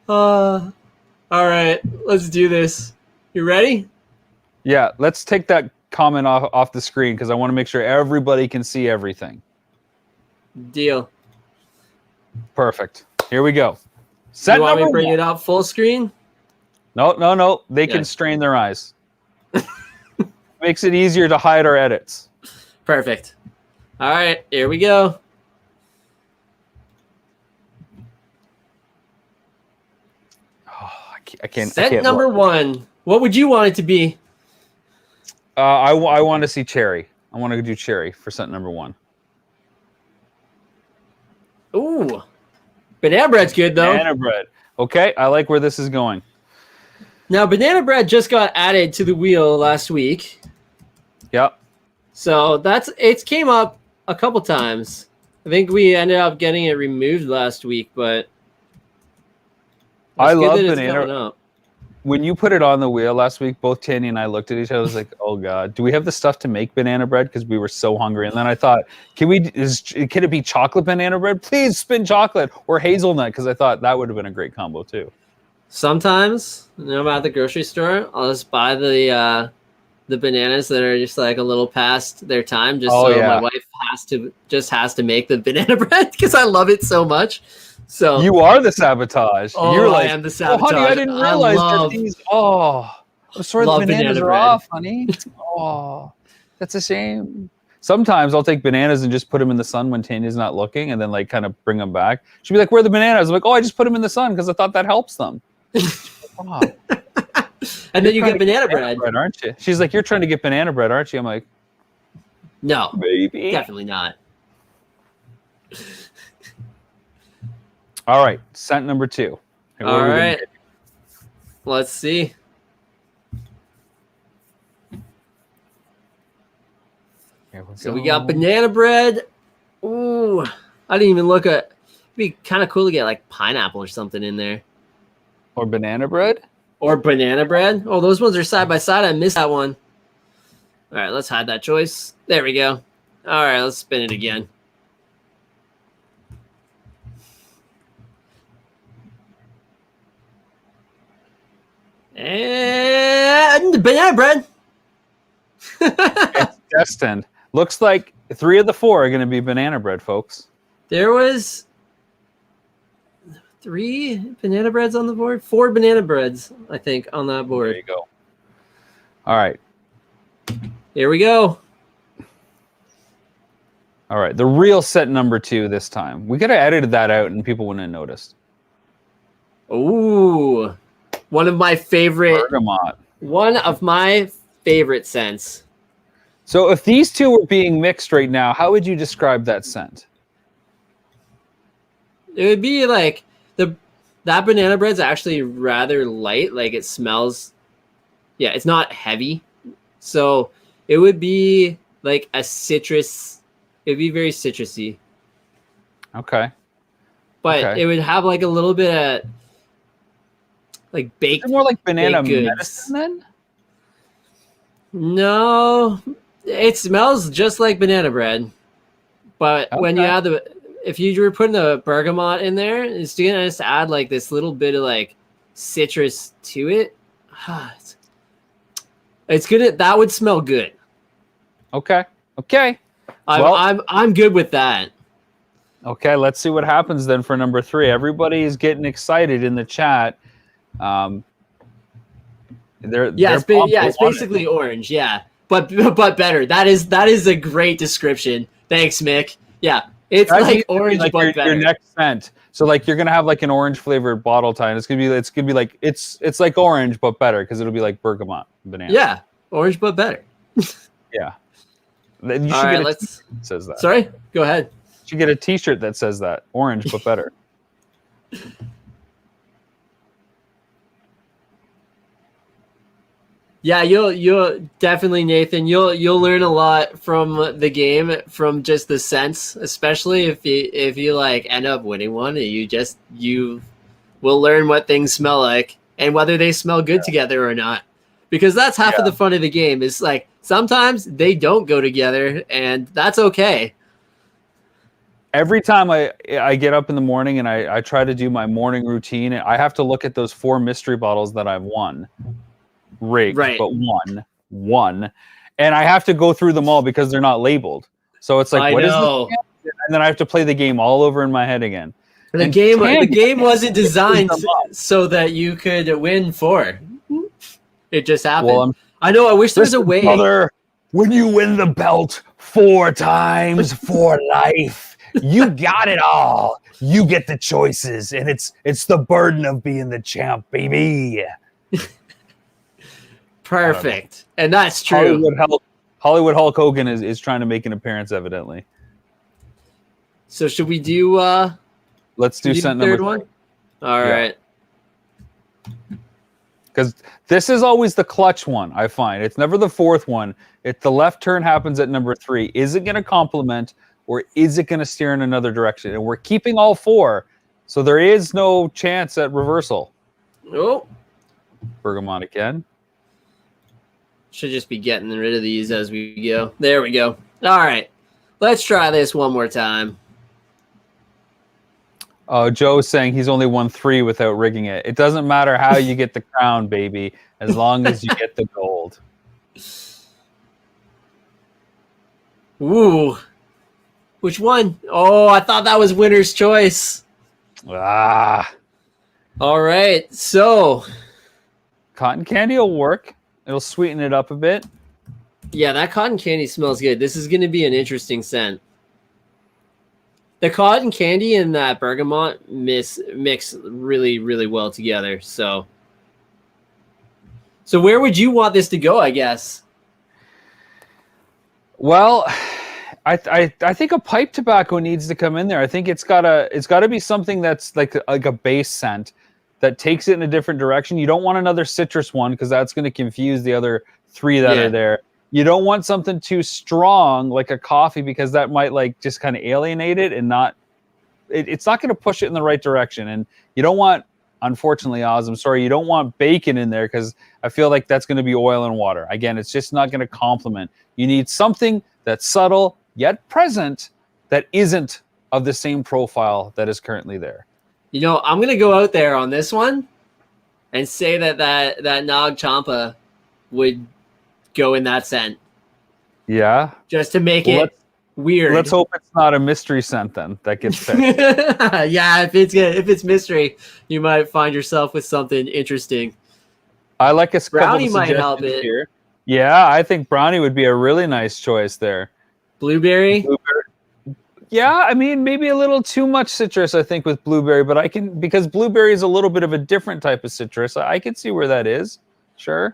All right, let's do this. You ready? Yeah, let's take that comment off the screen because I want to make sure everybody can see everything. Deal. Perfect. Here we go. Set you want me to bring 1. it up full screen? No. They can strain their eyes. Makes it easier to hide our edits. Perfect. All right, here we go. I can't. Set number 1. What would you want it to be? I want to see cherry. I want to do cherry for scent number 1. Ooh. Banana bread's good, though. Banana bread. Okay, I like where this is going. Now, banana bread just got added to the wheel last week. Yep. So it came up a couple times. I think we ended up getting it removed last week, but I love banana. when you put it on the wheel last week, both Tanya and I looked at each other. I was like, "Oh God, do we have the stuff to make banana bread?" Because we were so hungry. And then I thought, can it be chocolate banana bread? Please spin chocolate or hazelnut, because I thought that would have been a great combo too. Sometimes, I'm at the grocery store, I'll just buy the bananas that are just like a little past their time, just my wife has to make the banana bread because I love it so much. So you are the sabotage. You're like, I am the sabotage. Oh, honey, I didn't realize that these. Oh, I'm sorry, the bananas are off, honey. Oh, that's a shame. Sometimes I'll take bananas and just put them in the sun when Tanya's not looking, and then like kind of bring them back. She'll be like, "Where are the bananas?" I'm like, "Oh, I just put them in the sun because I thought that helps them." Oh. And then you get banana bread, aren't you? She's like, "You're trying to get banana bread, aren't you?" I'm like, "No, maybe, definitely not." All right, scent number 2. All right, let's see. So we got banana bread. Ooh, I didn't even look at. It'd be kind of cool to get like pineapple or something in there. Or banana bread? Or banana bread. Oh, those ones are side by side. I missed that one. All right, let's hide that choice. There we go. All right, let's spin it again. And banana bread. It's destined. Looks like 3 of the 4 are going to be banana bread, folks. There was 3 banana breads on the board. 4 banana breads, I think, on that board. There you go. All right. Here we go. All right. The real set number 2 this time. We could have edited that out and people wouldn't have noticed. Ooh. One of my favorite. Bergamot. One of my favorite scents. So if these 2 were being mixed right now, how would you describe that scent? It would be like that banana bread's actually rather light. Like it smells. Yeah, it's not heavy. So it would be like a citrus. It'd be very citrusy. Okay. But it would have like a little bit of like baked. Is it more like banana medicine then? No, it smells just like banana bread. But when you add if you were putting the bergamot in there, it's gonna just add like this little bit of like citrus to it. It's gonna, that would smell good. Okay. I'm good with that. Okay, let's see what happens then for number 3. Everybody's getting excited in the chat. It's basically orange. Yeah, but better. That is a great description. Thanks, Mick. Yeah, it's like orange, like but better. Your next scent. So like you're gonna have like an orange flavored bottle tie, and it's gonna be like it's like orange but better because it'll be like bergamot banana. Yeah, orange but better. Yeah. You should All right, that says that. Sorry, go ahead. You should get a T-shirt that says that, orange but better. Yeah, you'll definitely, Nathan. You'll learn a lot from the game, from just the scents, especially if you like end up winning one, and you will learn what things smell like and whether they smell good together or not. Because that's half of the fun of the game. Is like sometimes they don't go together, and that's okay. Every time I get up in the morning and I try to do my morning routine, I have to look at those 4 mystery bottles that I've won. Rigged, right. But one, and I have to go through them all because they're not labeled. So it's like, what is this? And then I have to play the game all over in my head again. The game wasn't designed so that you could win 4. It just happened. Well, I know. I wish there was a way. Brother, when you win the belt 4 times for life, you got it all. You get the choices, and it's the burden of being the champ, baby. Perfect. And that's true. Hollywood Hulk Hogan is trying to make an appearance, evidently. So should we do let's do scent number 3. One? All right. Because this is always the clutch one, I find. It's never the 4th one. If the left turn happens at number 3, is it going to complement or is it going to steer in another direction? And we're keeping all 4, so there is no chance at reversal. Oh. Bergamot again. Should just be getting rid of these as we go. There we go. All right. Let's try this one more time. Oh, Joe's saying he's only won 3 without rigging it. It doesn't matter how you get the crown, baby, as long as you get the gold. Ooh. Which one? Oh, I thought that was winner's choice. Ah. All right. So, Cotton candy will work. It'll sweeten it up a bit. yeah, that cotton candy smells good. This is going to be an interesting scent. The cotton candy and that bergamot mix really, really well together. So where would you want this to go, I guess? Well, I think a pipe tobacco needs to come in there. I think it's gotta be something that's like a base scent that takes it in a different direction. You don't want another citrus one because that's going to confuse the other 3 that are there. You don't want something too strong like a coffee because that might like just kind of alienate it and it's not going to push it in the right direction. And you don't want, unfortunately, Oz, I'm sorry, you don't want bacon in there because I feel like that's going to be oil and water. Again, it's just not going to complement. You need something that's subtle yet present that isn't of the same profile that is currently there. You know, I'm going to go out there on this one and say that Nag Champa would go in that scent. Yeah. Just to make it weird. Let's hope it's not a mystery scent then that gets picked. Yeah, if it's mystery, you might find yourself with something interesting. I like a brownie might help it. Here. Yeah, I think brownie would be a really nice choice there. Blueberry? Yeah, I mean, maybe a little too much citrus, I think, with blueberry, but because blueberry is a little bit of a different type of citrus, I can see where that is. Sure.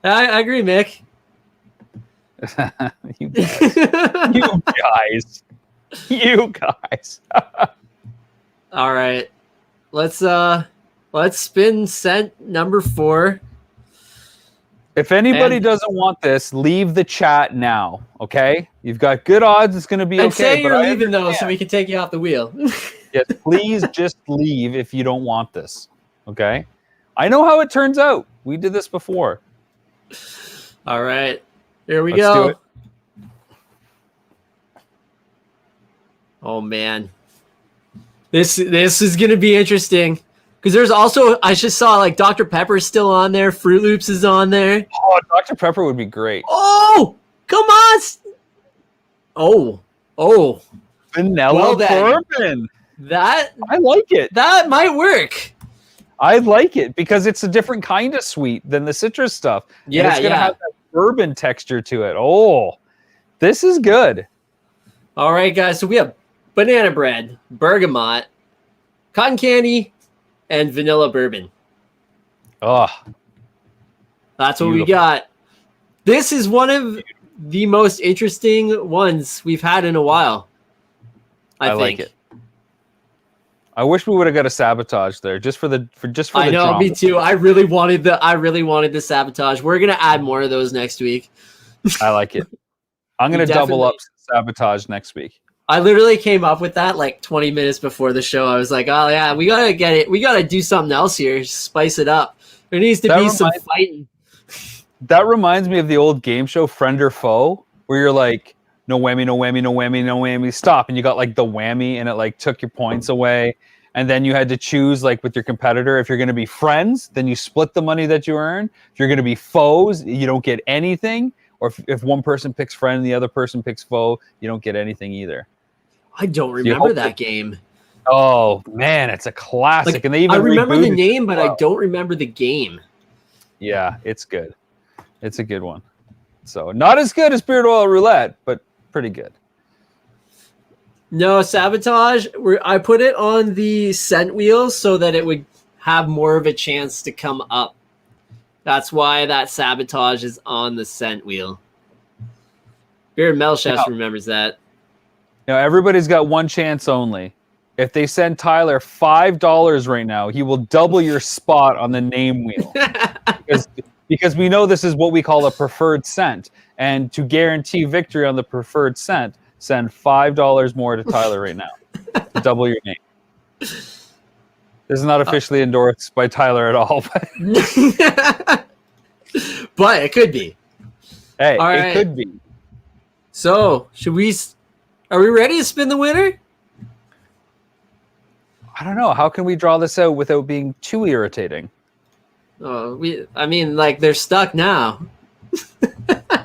I agree, Mick. You guys. You guys. All right. Let's spin scent number 4. If anybody doesn't want this, leave the chat now, okay? You've got good odds it's going to be and okay. Say you're leaving, though, so we can take you off the wheel. Yes, please just leave if you don't want this, okay? I know how it turns out. We did this before. All right. Here we Let's go. do it. Oh, man. This is going to be interesting. Because there's also, I just saw like Dr. Pepper's still on there. Fruit Loops is on there. Oh, Dr. Pepper would be great. Oh, come on. Oh. Vanilla bourbon. That, I like it. That might work. I like it because it's a different kind of sweet than the citrus stuff. Yeah, and it's going to have that bourbon texture to it. Oh, this is good. All right, guys. So we have banana bread, bergamot, cotton candy, and vanilla bourbon. Oh, that's what we got. This is one of the most interesting ones we've had in a while. I think. Like it. I wish we would have got a sabotage there just for the I know, drama. Me too. I really wanted the sabotage. We're gonna add more of those next week. I like it. I'm gonna double up sabotage next week. I literally came up with that like 20 minutes before the show. I was like, oh yeah, we gotta get it. We gotta do something else here. Spice it up. There needs to be some fighting. That reminds me of the old game show Friend or Foe, where you're like, no whammy, no whammy, no whammy, no whammy, stop. And you got like the whammy and it like took your points away. And then you had to choose like with your competitor, if you're going to be friends, then you split the money that you earn. If you're going to be foes, you don't get anything. Or if one person picks friend and the other person picks foe, you don't get anything either. I don't remember that game. Oh man, it's a classic. Like, and they even I remember the name, it but I don't remember the game. Yeah, it's good. It's a good one. So not as good as Beard Oil Roulette, but pretty good. No, sabotage. I put it on the scent wheel so that it would have more of a chance to come up. That's why that sabotage is on the scent wheel. Beard Melchef remembers that. Now everybody's got one chance only. If they send Tyler $5 right now, he will double your spot on the name wheel. because we know this is what we call a preferred scent. And to guarantee victory on the preferred scent, send $5 more to Tyler right now to double your name. This is not officially endorsed by Tyler at all. But it could be. Hey, All it right. could be. So, are we ready to spin the winner? I don't know. How can we draw this out without being too irritating? They're stuck now.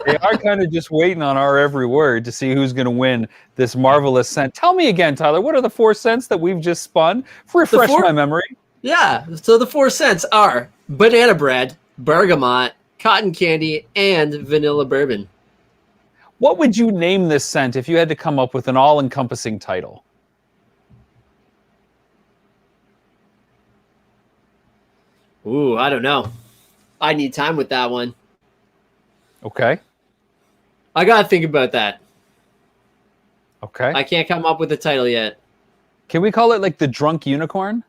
They are kind of just waiting on our every word to see who's going to win this marvelous scent. Tell me again, Tyler, what are the 4 scents that we've just spun? Refresh my memory. Yeah, so the 4 scents are banana bread, bergamot, cotton candy, and vanilla bourbon. What would you name this scent if you had to come up with an all-encompassing title? Ooh, I don't know. I need time with that one. Okay. I gotta think about that. Okay. I can't come up with a title yet. Can we call it like the drunk unicorn?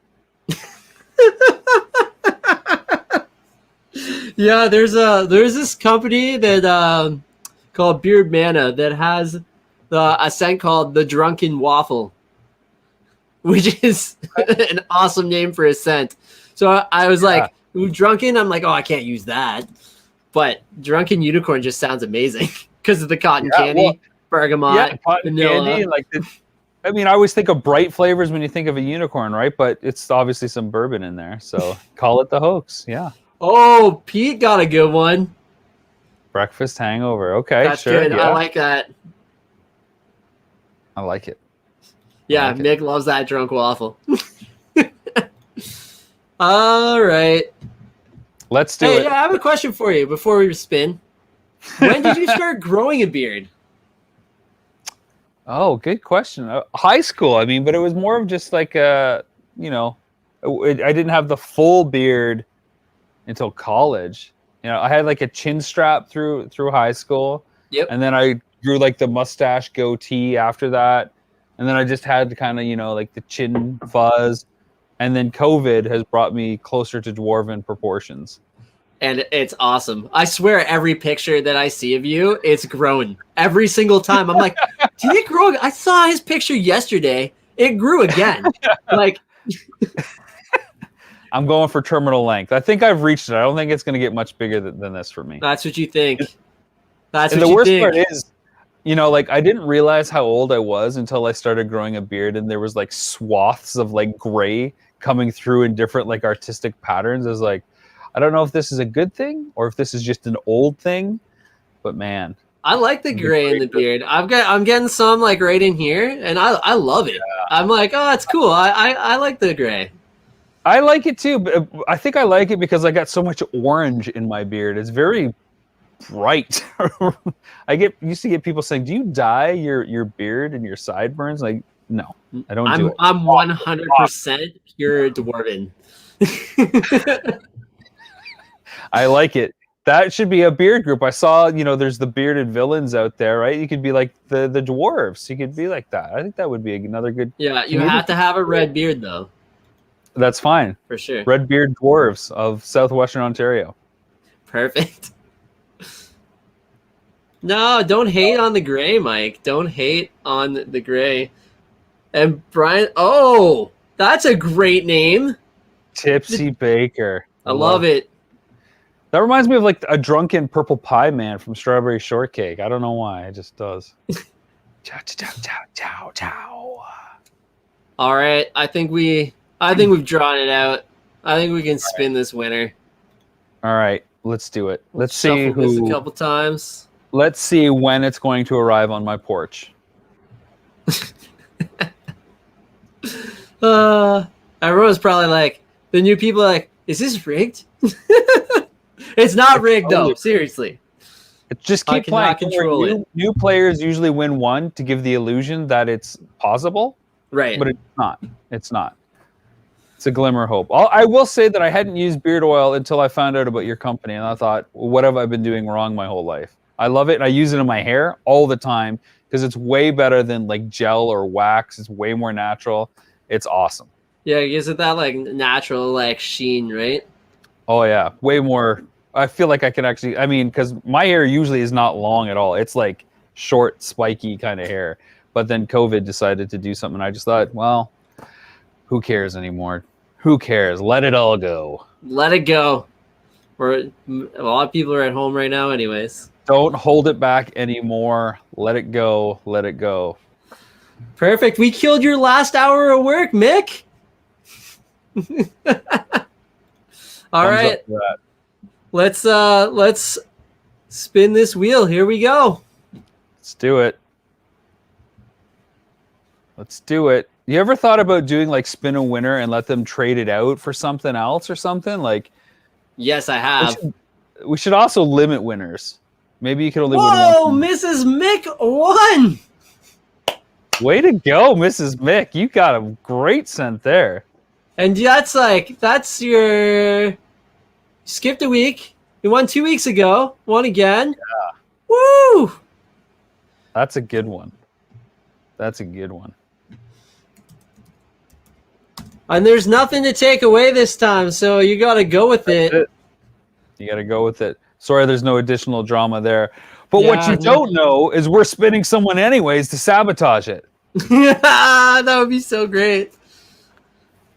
Yeah, there's this company that called Beard Mana that has a scent called the Drunken Waffle, which is an awesome name for a scent. So I was like, ooh, drunken. I'm like, oh, I can't use that. But drunken unicorn just sounds amazing because of the cotton candy, bergamot, cotton vanilla. candy. I always think of bright flavors when you think of a unicorn, right? But it's obviously some bourbon in there. So call it the hoax. Yeah. Oh, Pete got a good one. Breakfast hangover. Okay, That's sure. good. Yeah. I like that. I like it. Yeah, like it. Mick loves that drunk waffle. All right. Let's do it. Yeah, I have a question for you before we spin. When did you start growing a beard? Oh, good question. High school, but it was more of just like I didn't have the full beard until college. I had like a chin strap through high school. Yep. And then I grew like the mustache goatee after that. And then I just had kind of, like the chin fuzz. And then COVID has brought me closer to dwarven proportions. And it's awesome. I swear every picture that I see of you, it's grown. Every single time. I'm like, did it grow? I saw his picture yesterday. It grew again. Like, I'm going for terminal length. I think I've reached it. I don't think it's going to get much bigger than this for me. that's what you think. That's And what the you worst think. part is, I didn't realize how old I was until I started growing a beard, and there was like swaths of like gray coming through in different like artistic patterns. I was like, I don't know if this is a good thing or if this is just an old thing, but man, I like the gray in the beard. I'm getting some like right in here, and I love it. Yeah. I'm like, oh, that's cool. I like the gray. I like it too, but I think I like it because I got so much orange in my beard. It's very bright. I used to get people saying, "Do you dye your beard and your sideburns?" Like, no, I don't do it. I'm 100% pure dwarven. I like it. That should be a beard group. I saw, there's the bearded villains out there, right? You could be like the dwarves. You could be like that. I think that would be another good. Yeah, you have to have a red beard though. That's fine. For sure. Red beard dwarves of southwestern Ontario. Perfect. No, don't hate on the gray, Mike. Don't hate on the gray. And Brian, that's a great name. Tipsy Baker. I love it. That reminds me of like a drunken purple pie man from Strawberry Shortcake. I don't know why. It just does. Chow, chow, chow, chow, chow. All right. I think we've drawn it out. I think we can spin this winner. All right. Let's do it. Let's see Shuffle this a couple times. Let's see when it's going to arrive on my porch. Everyone's probably like, the new people are like, is this rigged? It's not rigged though. Seriously. Just keep playing. New players usually win one to give the illusion that it's possible. Right. But it's not. It's not. It's a glimmer of hope. I will say that I hadn't used beard oil until I found out about your company, and I thought, what have I been doing wrong my whole life? I love it, and I use it in my hair all the time because it's way better than like gel or wax. It's way more natural. It's awesome. Yeah, gives it that like natural like sheen, right? Oh yeah, way more. I feel like I can actually, because my hair usually is not long at all. It's like short, spiky kind of hair. But then COVID decided to do something. I just thought, well, who cares anymore? Who cares? Let it all go. Let it go. A lot of people are at home right now anyways. Don't hold it back anymore. Let it go. Let it go. Perfect. We killed your last hour of work, Mick. All right. Let's spin this wheel. Here we go. Let's do it. Let's do it. You ever thought about doing like spin a winner and let them trade it out for something else or something? Like, yes, I have. We should also limit winners. Maybe you could only win one. Whoa, Mrs. Mick won. Way to go, Mrs. Mick. You got a great scent there. And that's your skipped a week. You won 2 weeks ago. Won again. Yeah. Woo! That's a good one. That's a good one. And there's nothing to take away this time, so you got to go with it. You got to go with it. Sorry, there's no additional drama there. But what you don't know is we're spinning someone anyways to sabotage it. That would be so great.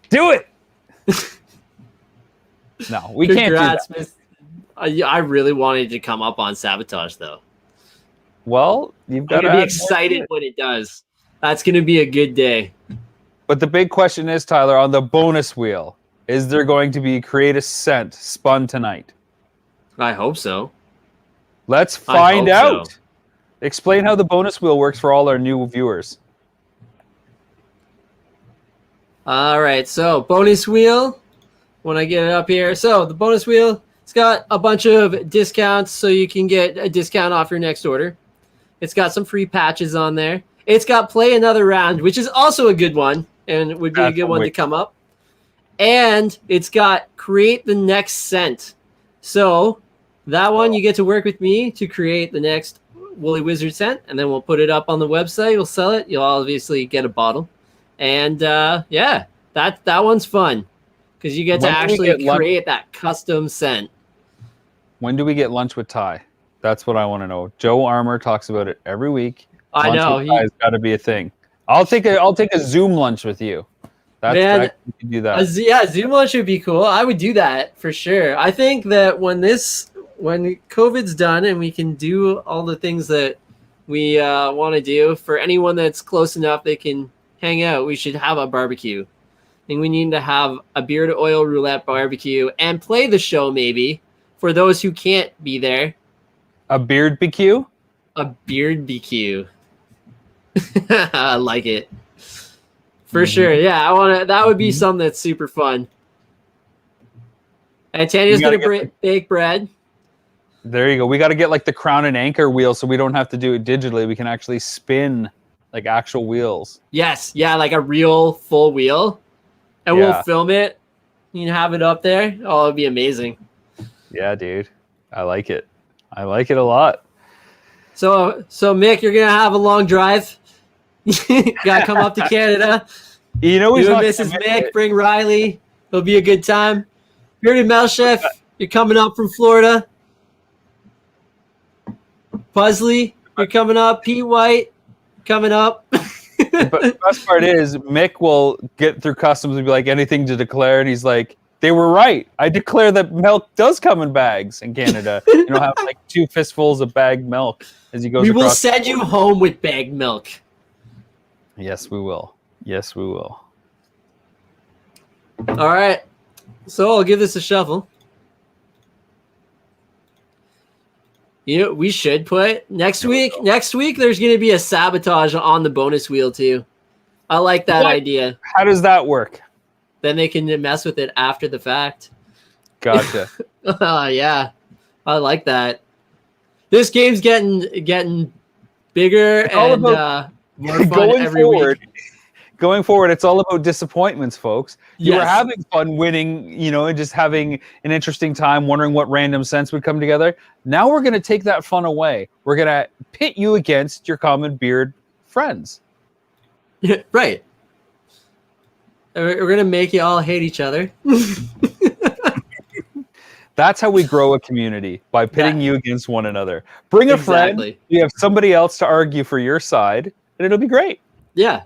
Do it. No, we can't do that. Miss. I really wanted to come up on sabotage, though. Well, you've got to be excited when it does. That's going to be a good day. But the big question is, Tyler, on the bonus wheel, is there going to be Create a Scent spun tonight? I hope so. Let's find out. So. Explain how the bonus wheel works for all our new viewers. All right, so bonus wheel, when I get it up here. So the bonus wheel, it's got a bunch of discounts, so you can get a discount off your next order. It's got some free patches on there. It's got Play Another Round, which is also a good one, and would be a good one to come up. And it's got Create the Next Scent. So that one, you get to work with me to create the next Woolly Wizard scent, and then we'll put it up on the website. We'll sell it. You'll obviously get a bottle. And yeah, that one's fun because you get to actually create that custom scent. When do we get lunch with Ty? That's what I want to know. Joe Armour talks about it every week. I know. It's got to be a thing. I'll take a Zoom lunch with you. You can do that. Yeah, Zoom lunch would be cool. I would do that for sure. I think that when COVID's done and we can do all the things that we want to do, for anyone that's close enough they can hang out, we should have a barbecue. I think we need to have a Beard Oil Roulette barbecue and play the show maybe for those who can't be there. A beard BQ? A beard BQ. I like it. For sure. Yeah, that would be something that's super fun. And Tanya's going to bake bread. There you go. We got to get like the crown and anchor wheel so we don't have to do it digitally. We can actually spin like actual wheels. Yes. Yeah, like a real full wheel. And we'll film it. You can have it up there. Oh, it'd be amazing. Yeah, dude. I like it. I like it a lot. So Mick, you're going to have a long drive. Got to come up to Canada. You know, he's not Mrs. Mick, bring Riley. It'll be a good time. Bearded Mel Chef, you're coming up from Florida. Pusley, you're coming up. Pete White, coming up. But the best part is Mick will get through customs and be like, anything to declare, and he's like, they were right. I declare that milk does come in bags in Canada. You know, have like 2 fistfuls of bagged milk as he goes. We will send you home with bagged milk. Yes, we will. Yes, we will. All right. So I'll give this a shuffle. You know, we should put next week. Next week, there's going to be a sabotage on the bonus wheel too. I like that idea. How does that work? Then they can mess with it after the fact. Gotcha. Yeah, I like that. This game's getting bigger and more fun every week. Going forward, it's all about disappointments, folks. You Yes. were having fun winning, you know, and just having an interesting time, wondering what random scents would come together. Now we're going to take that fun away. We're going to pit you against your common beard friends. Yeah, right. We're going to make you all hate each other. That's how we grow a community, by pitting you against one another. Bring a friend. You have somebody else to argue for your side, and it'll be great. Yeah.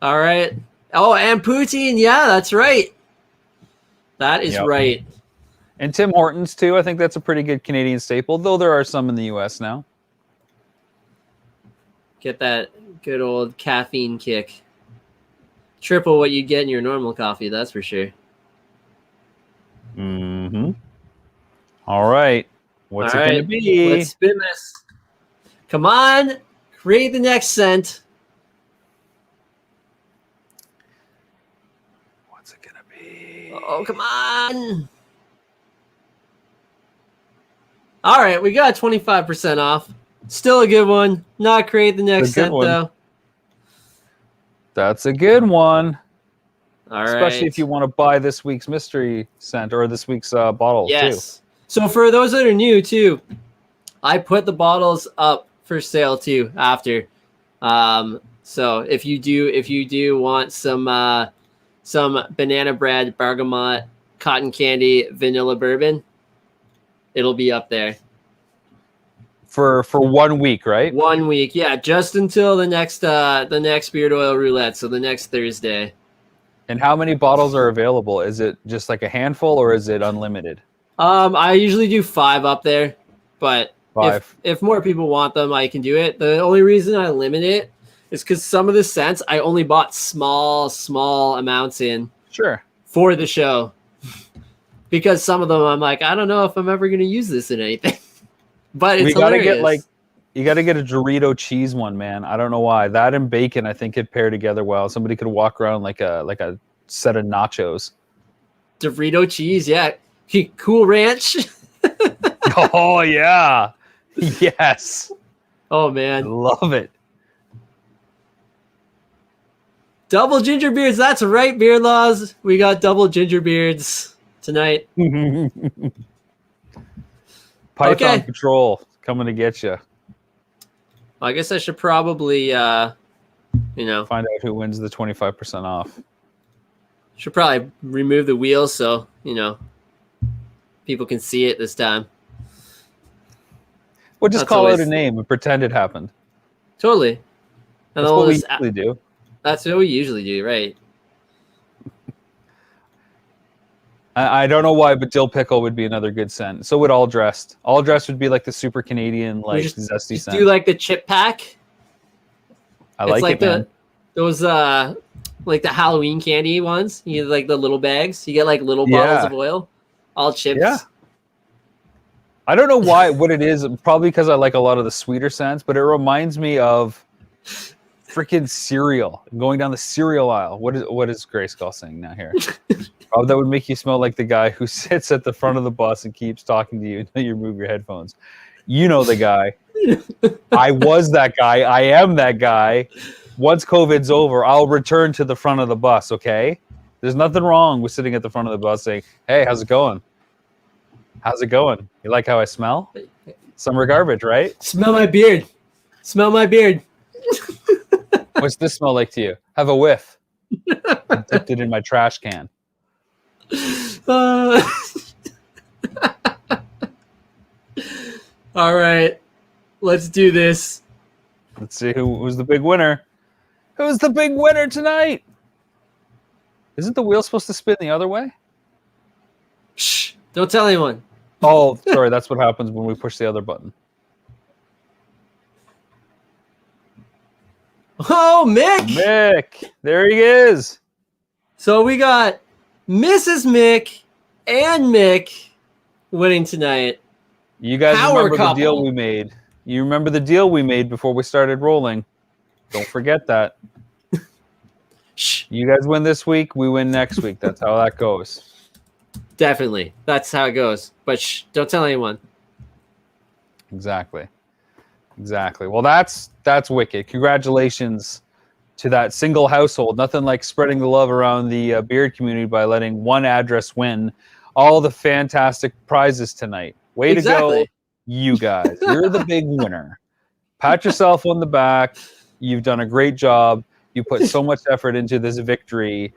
All right. Oh, and poutine. Yeah, that's right. That is right. And Tim Hortons, too. I think that's a pretty good Canadian staple, though there are some in the U.S. now. Get that good old caffeine kick. Triple what you get in your normal coffee, that's for sure. Mm-hmm. All right. What's All it right, going to be? Let's spin this. Come on. Create the next scent. What's it going to be? Oh, come on. All right, we got 25% off. Still a good one. Not create the next scent, though. That's a good one. All right. Especially if you want to buy this week's mystery scent or this week's bottles, too. So for those that are new, too, I put the bottles up for sale, too, after. So if you do want some banana bread, bergamot, cotton candy, vanilla bourbon, it'll be up there. For 1 week, right? 1 week, yeah, just until the next Beard Oil Roulette, so the next Thursday. And how many bottles are available? Is it just like a handful or is it unlimited? I usually do 5 up there, but 5. if more people want them, I can do it. The only reason I limit it is because some of the scents I only bought small amounts in. Sure. For the show. Because some of them I'm like, I don't know if I'm ever going to use this in anything. But it's hilarious. You got to get a Dorito cheese one, man. I don't know why. That and bacon, I think, could pair together well. Somebody could walk around like a set of nachos. Dorito cheese, yeah. Cool Ranch. Oh yeah, yes. Oh man, love it. Double ginger beards. That's right, Beard Laws. We got double ginger beards tonight. Python Patrol coming to get you. I guess I should probably, find out who wins the 25% off. Should probably remove the wheels so, people can see it this time. We'll just call out a name and pretend it happened. Totally. That's what we usually do. That's what we usually do, right? I don't know why, but dill pickle would be another good scent. So would all dressed. All dressed would be like the super Canadian, zesty scent. Do like the chip pack. I like it, man. Those like the Halloween candy ones. You get like the little bags. You get like little bottles of oil, all chips. Yeah. I don't know what it is. Probably because I like a lot of the sweeter scents, but it reminds me of freaking cereal. Going down the cereal aisle. What is Grayskull saying now here? That would make you smell like the guy who sits at the front of the bus and keeps talking to you until you remove your headphones. You know the guy. I was that guy. I am that guy. Once COVID's over, I'll return to the front of the bus, okay? There's nothing wrong with sitting at the front of the bus saying, hey, how's it going? How's it going? You like how I smell? Summer garbage, right? Smell my beard. Smell my beard. What's this smell like to you? Have a whiff. I dipped it in my trash can. All right, let's do this. Let's see who's the big winner. Who's the big winner tonight? Isn't the wheel supposed to spin the other way? Shh! Don't tell anyone. Oh, sorry. That's what happens when we push the other button. Oh, Mick! Mick! There he is. So we got Mrs. Mick and Mick winning tonight. You guys remember the deal we made. You remember the deal we made before we started rolling. Don't forget that. Shh. You guys win this week, we win next week. That's how that goes. Definitely. That's how it goes. But shh, don't tell anyone. Exactly. Well, that's wicked. Congratulations to that single household. Nothing like spreading the love around the beard community by letting one address win all the fantastic prizes tonight. Way to go, you guys. You're the big winner. Pat yourself on the back. You've done a great job. You put so much effort into this victory.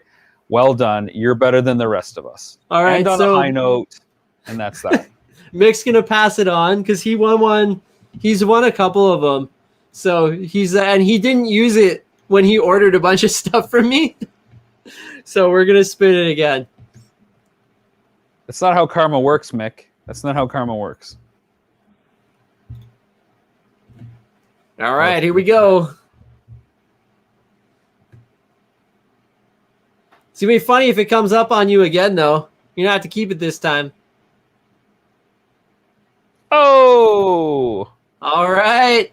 Well done. You're better than the rest of us. All right. And on a high note, and that's that. Mick's going to pass it on because he won one. He's won a couple of them. So and he didn't use it when he ordered a bunch of stuff from me. So we're gonna spin it again. That's not how karma works, Mick. That's not how karma works. All right, here we go. It's gonna be funny if it comes up on you again, though. You're gonna have to keep it this time. Oh! All right,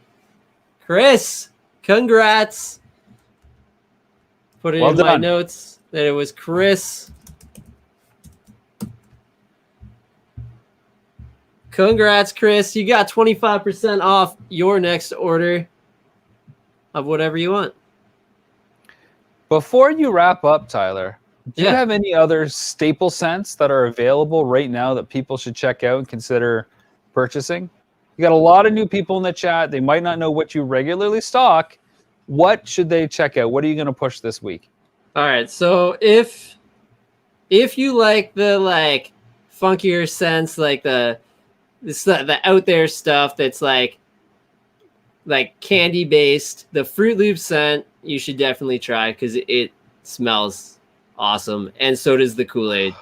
Chris, congrats. Put it Well in my done. notes that it was Chris. Congrats, Chris. You got 25% off your next order of whatever you want. Before you wrap up, Tyler, do you Yeah. have any other staple scents that are available right now that people should check out and consider purchasing? You got a lot of new people in the chat. They might not know what you regularly stock. What should they check out? What are you going to push this week? All right. So if you like the funkier scents, like the out there stuff that's like candy based, the Fruit Loop scent you should definitely try because it smells awesome, and so does the Kool-Aid.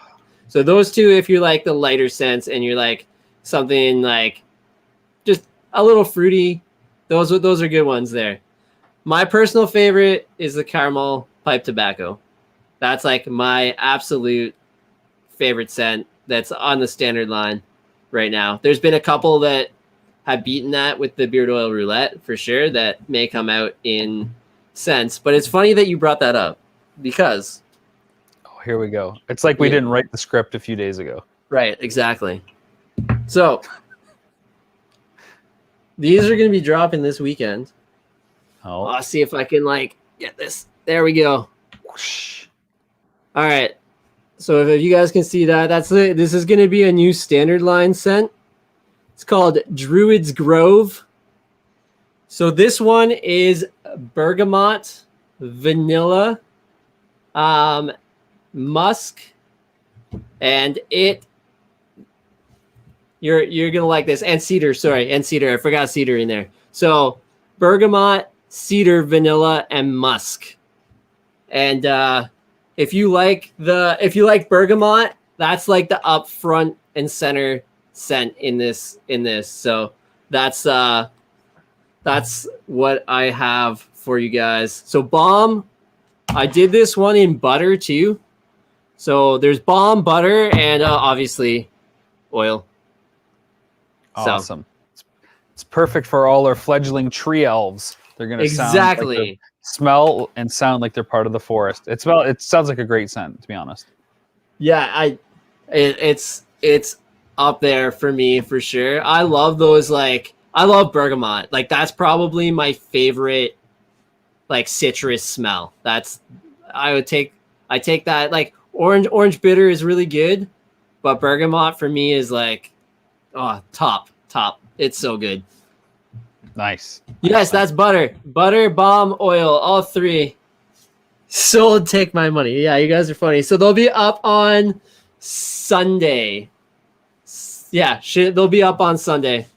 So those two, if you like the lighter scents and you're like something like just a little fruity, those are good ones there. My personal favorite is the caramel pipe tobacco. That's like my absolute favorite scent that's on the standard line right now. There's been a couple that have beaten that with the beard oil roulette for sure that may come out in scents. But it's funny that you brought that up because Here we go. It's like we didn't write the script a few days ago. right, exactly. So these are going to be dropping this weekend. Oh. I'll see if I can get this. There we go. Whoosh. All right. So if you guys can see that, this is going to be a new standard line scent. It's called Druid's Grove. So this one is bergamot, vanilla, musk, and you're gonna like this, and cedar. And cedar. I forgot cedar in there. So bergamot, cedar, vanilla, and musk. And if you like bergamot, that's like the up front and center scent in this. So that's what I have for you guys. So balm, I did this one in butter too. So there's balm, butter, and obviously oil. Awesome. It's perfect for all our fledgling tree elves. They're going to smell and sound like they're part of the forest. It sounds like a great scent, to be honest. Yeah, it's up there for me for sure. I love those. I love bergamot. That's probably my favorite citrus smell. I take that. Orange bitter is really good, but bergamot for me is top. It's so good. Nice. Yes, that's butter, balm, oil, all three. Sold. Take my money. Yeah, you guys are funny. So they'll be up on Sunday. Yeah, they'll be up on Sunday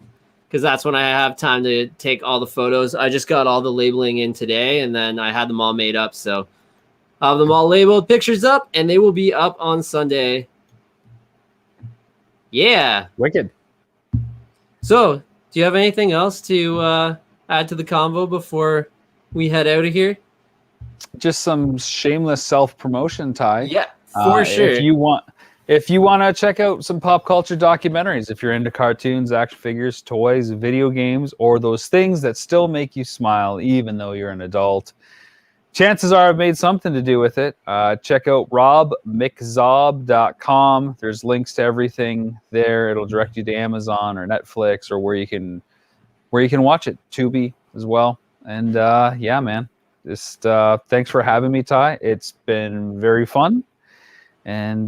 because that's when I have time to take all the photos. I just got all the labeling in today, and then I had them all made up. So I have them all labeled, pictures up, and they will be up on Sunday. Yeah. Wicked. So, do you have anything else to add to the convo before we head out of here? Just some shameless self-promotion, Ty. Yeah, for sure. If you want to check out some pop culture documentaries, if you're into cartoons, action figures, toys, video games, or those things that still make you smile even though you're an adult, chances are I've made something to do with it. Check out robmczob.com. There's links to everything there. It'll direct you to Amazon or Netflix or where you can watch it. Tubi as well. And yeah, man. Just thanks for having me, Ty. It's been very fun. And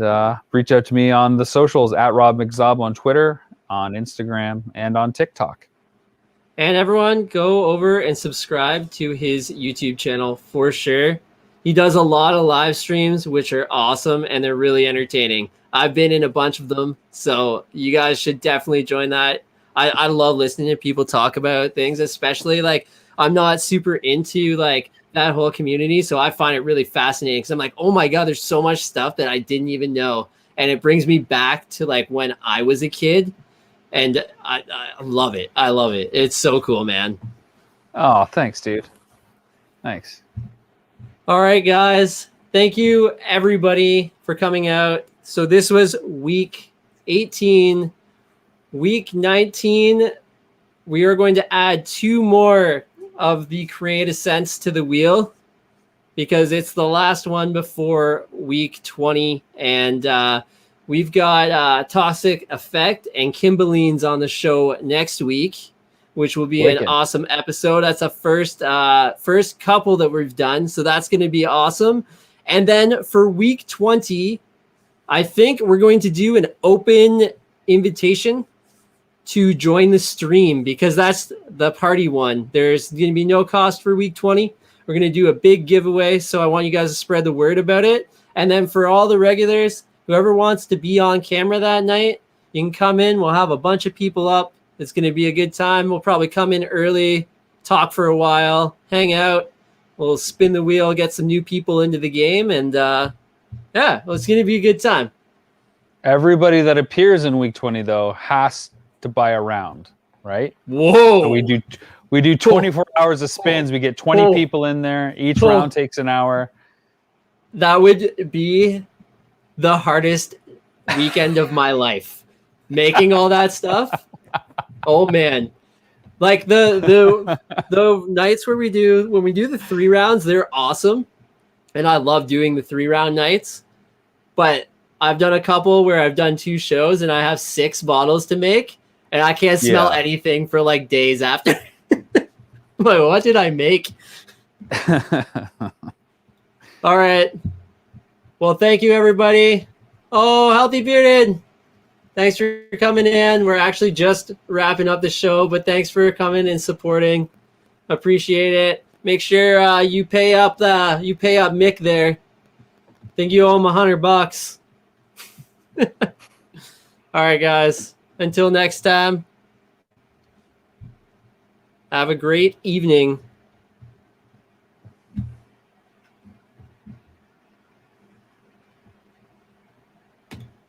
reach out to me on the socials at robmczob on Twitter, on Instagram, and on TikTok. And everyone, go over and subscribe to his YouTube channel for sure. He does a lot of live streams, which are awesome, and they're really entertaining. I've been in a bunch of them, so you guys should definitely join that. I love listening to people talk about things, especially I'm not super into like that whole community. So I find it really fascinating because I'm like, oh my God, there's so much stuff that I didn't even know. And it brings me back to like when I was a kid. And I love it. I love it. It's so cool, man. Oh, thanks, dude. Thanks. All right, guys. Thank you, everybody, for coming out. So this was week 18. Week 19, we are going to add 2 more of the Create a Sense to the wheel because it's the last one before week 20. And we've got Toxic Effect and Kimberly's on the show next week, which will be an awesome episode. That's a first couple that we've done. So that's going to be awesome. And then for week 20, I think we're going to do an open invitation to join the stream because that's the party one. There's going to be no cost for week 20. We're going to do a big giveaway. So I want you guys to spread the word about it. And then for all the regulars, whoever wants to be on camera that night, you can come in. We'll have a bunch of people up. It's going to be a good time. We'll probably come in early, talk for a while, hang out. We'll spin the wheel, get some new people into the game. And well, it's going to be a good time. Everybody that appears in week 20, though, has to buy a round, right? Whoa. So we do 24 hours of spins. We get 20 people in there. Each round takes an hour. That would be the hardest weekend of my life. Making all that stuff. Oh man. Like the nights when we do the 3 rounds, they're awesome. And I love doing the 3-round nights. But I've done a couple where I've done 2 shows and I have 6 bottles to make and I can't smell anything for like days after. Like, what did I make? All right. Well, thank you, everybody. Oh, Healthy Bearded. Thanks for coming in. We're actually just wrapping up the show, but thanks for coming and supporting. Appreciate it. Make sure you pay up Mick there. I think you owe him $100. All right, guys. Until next time. Have a great evening.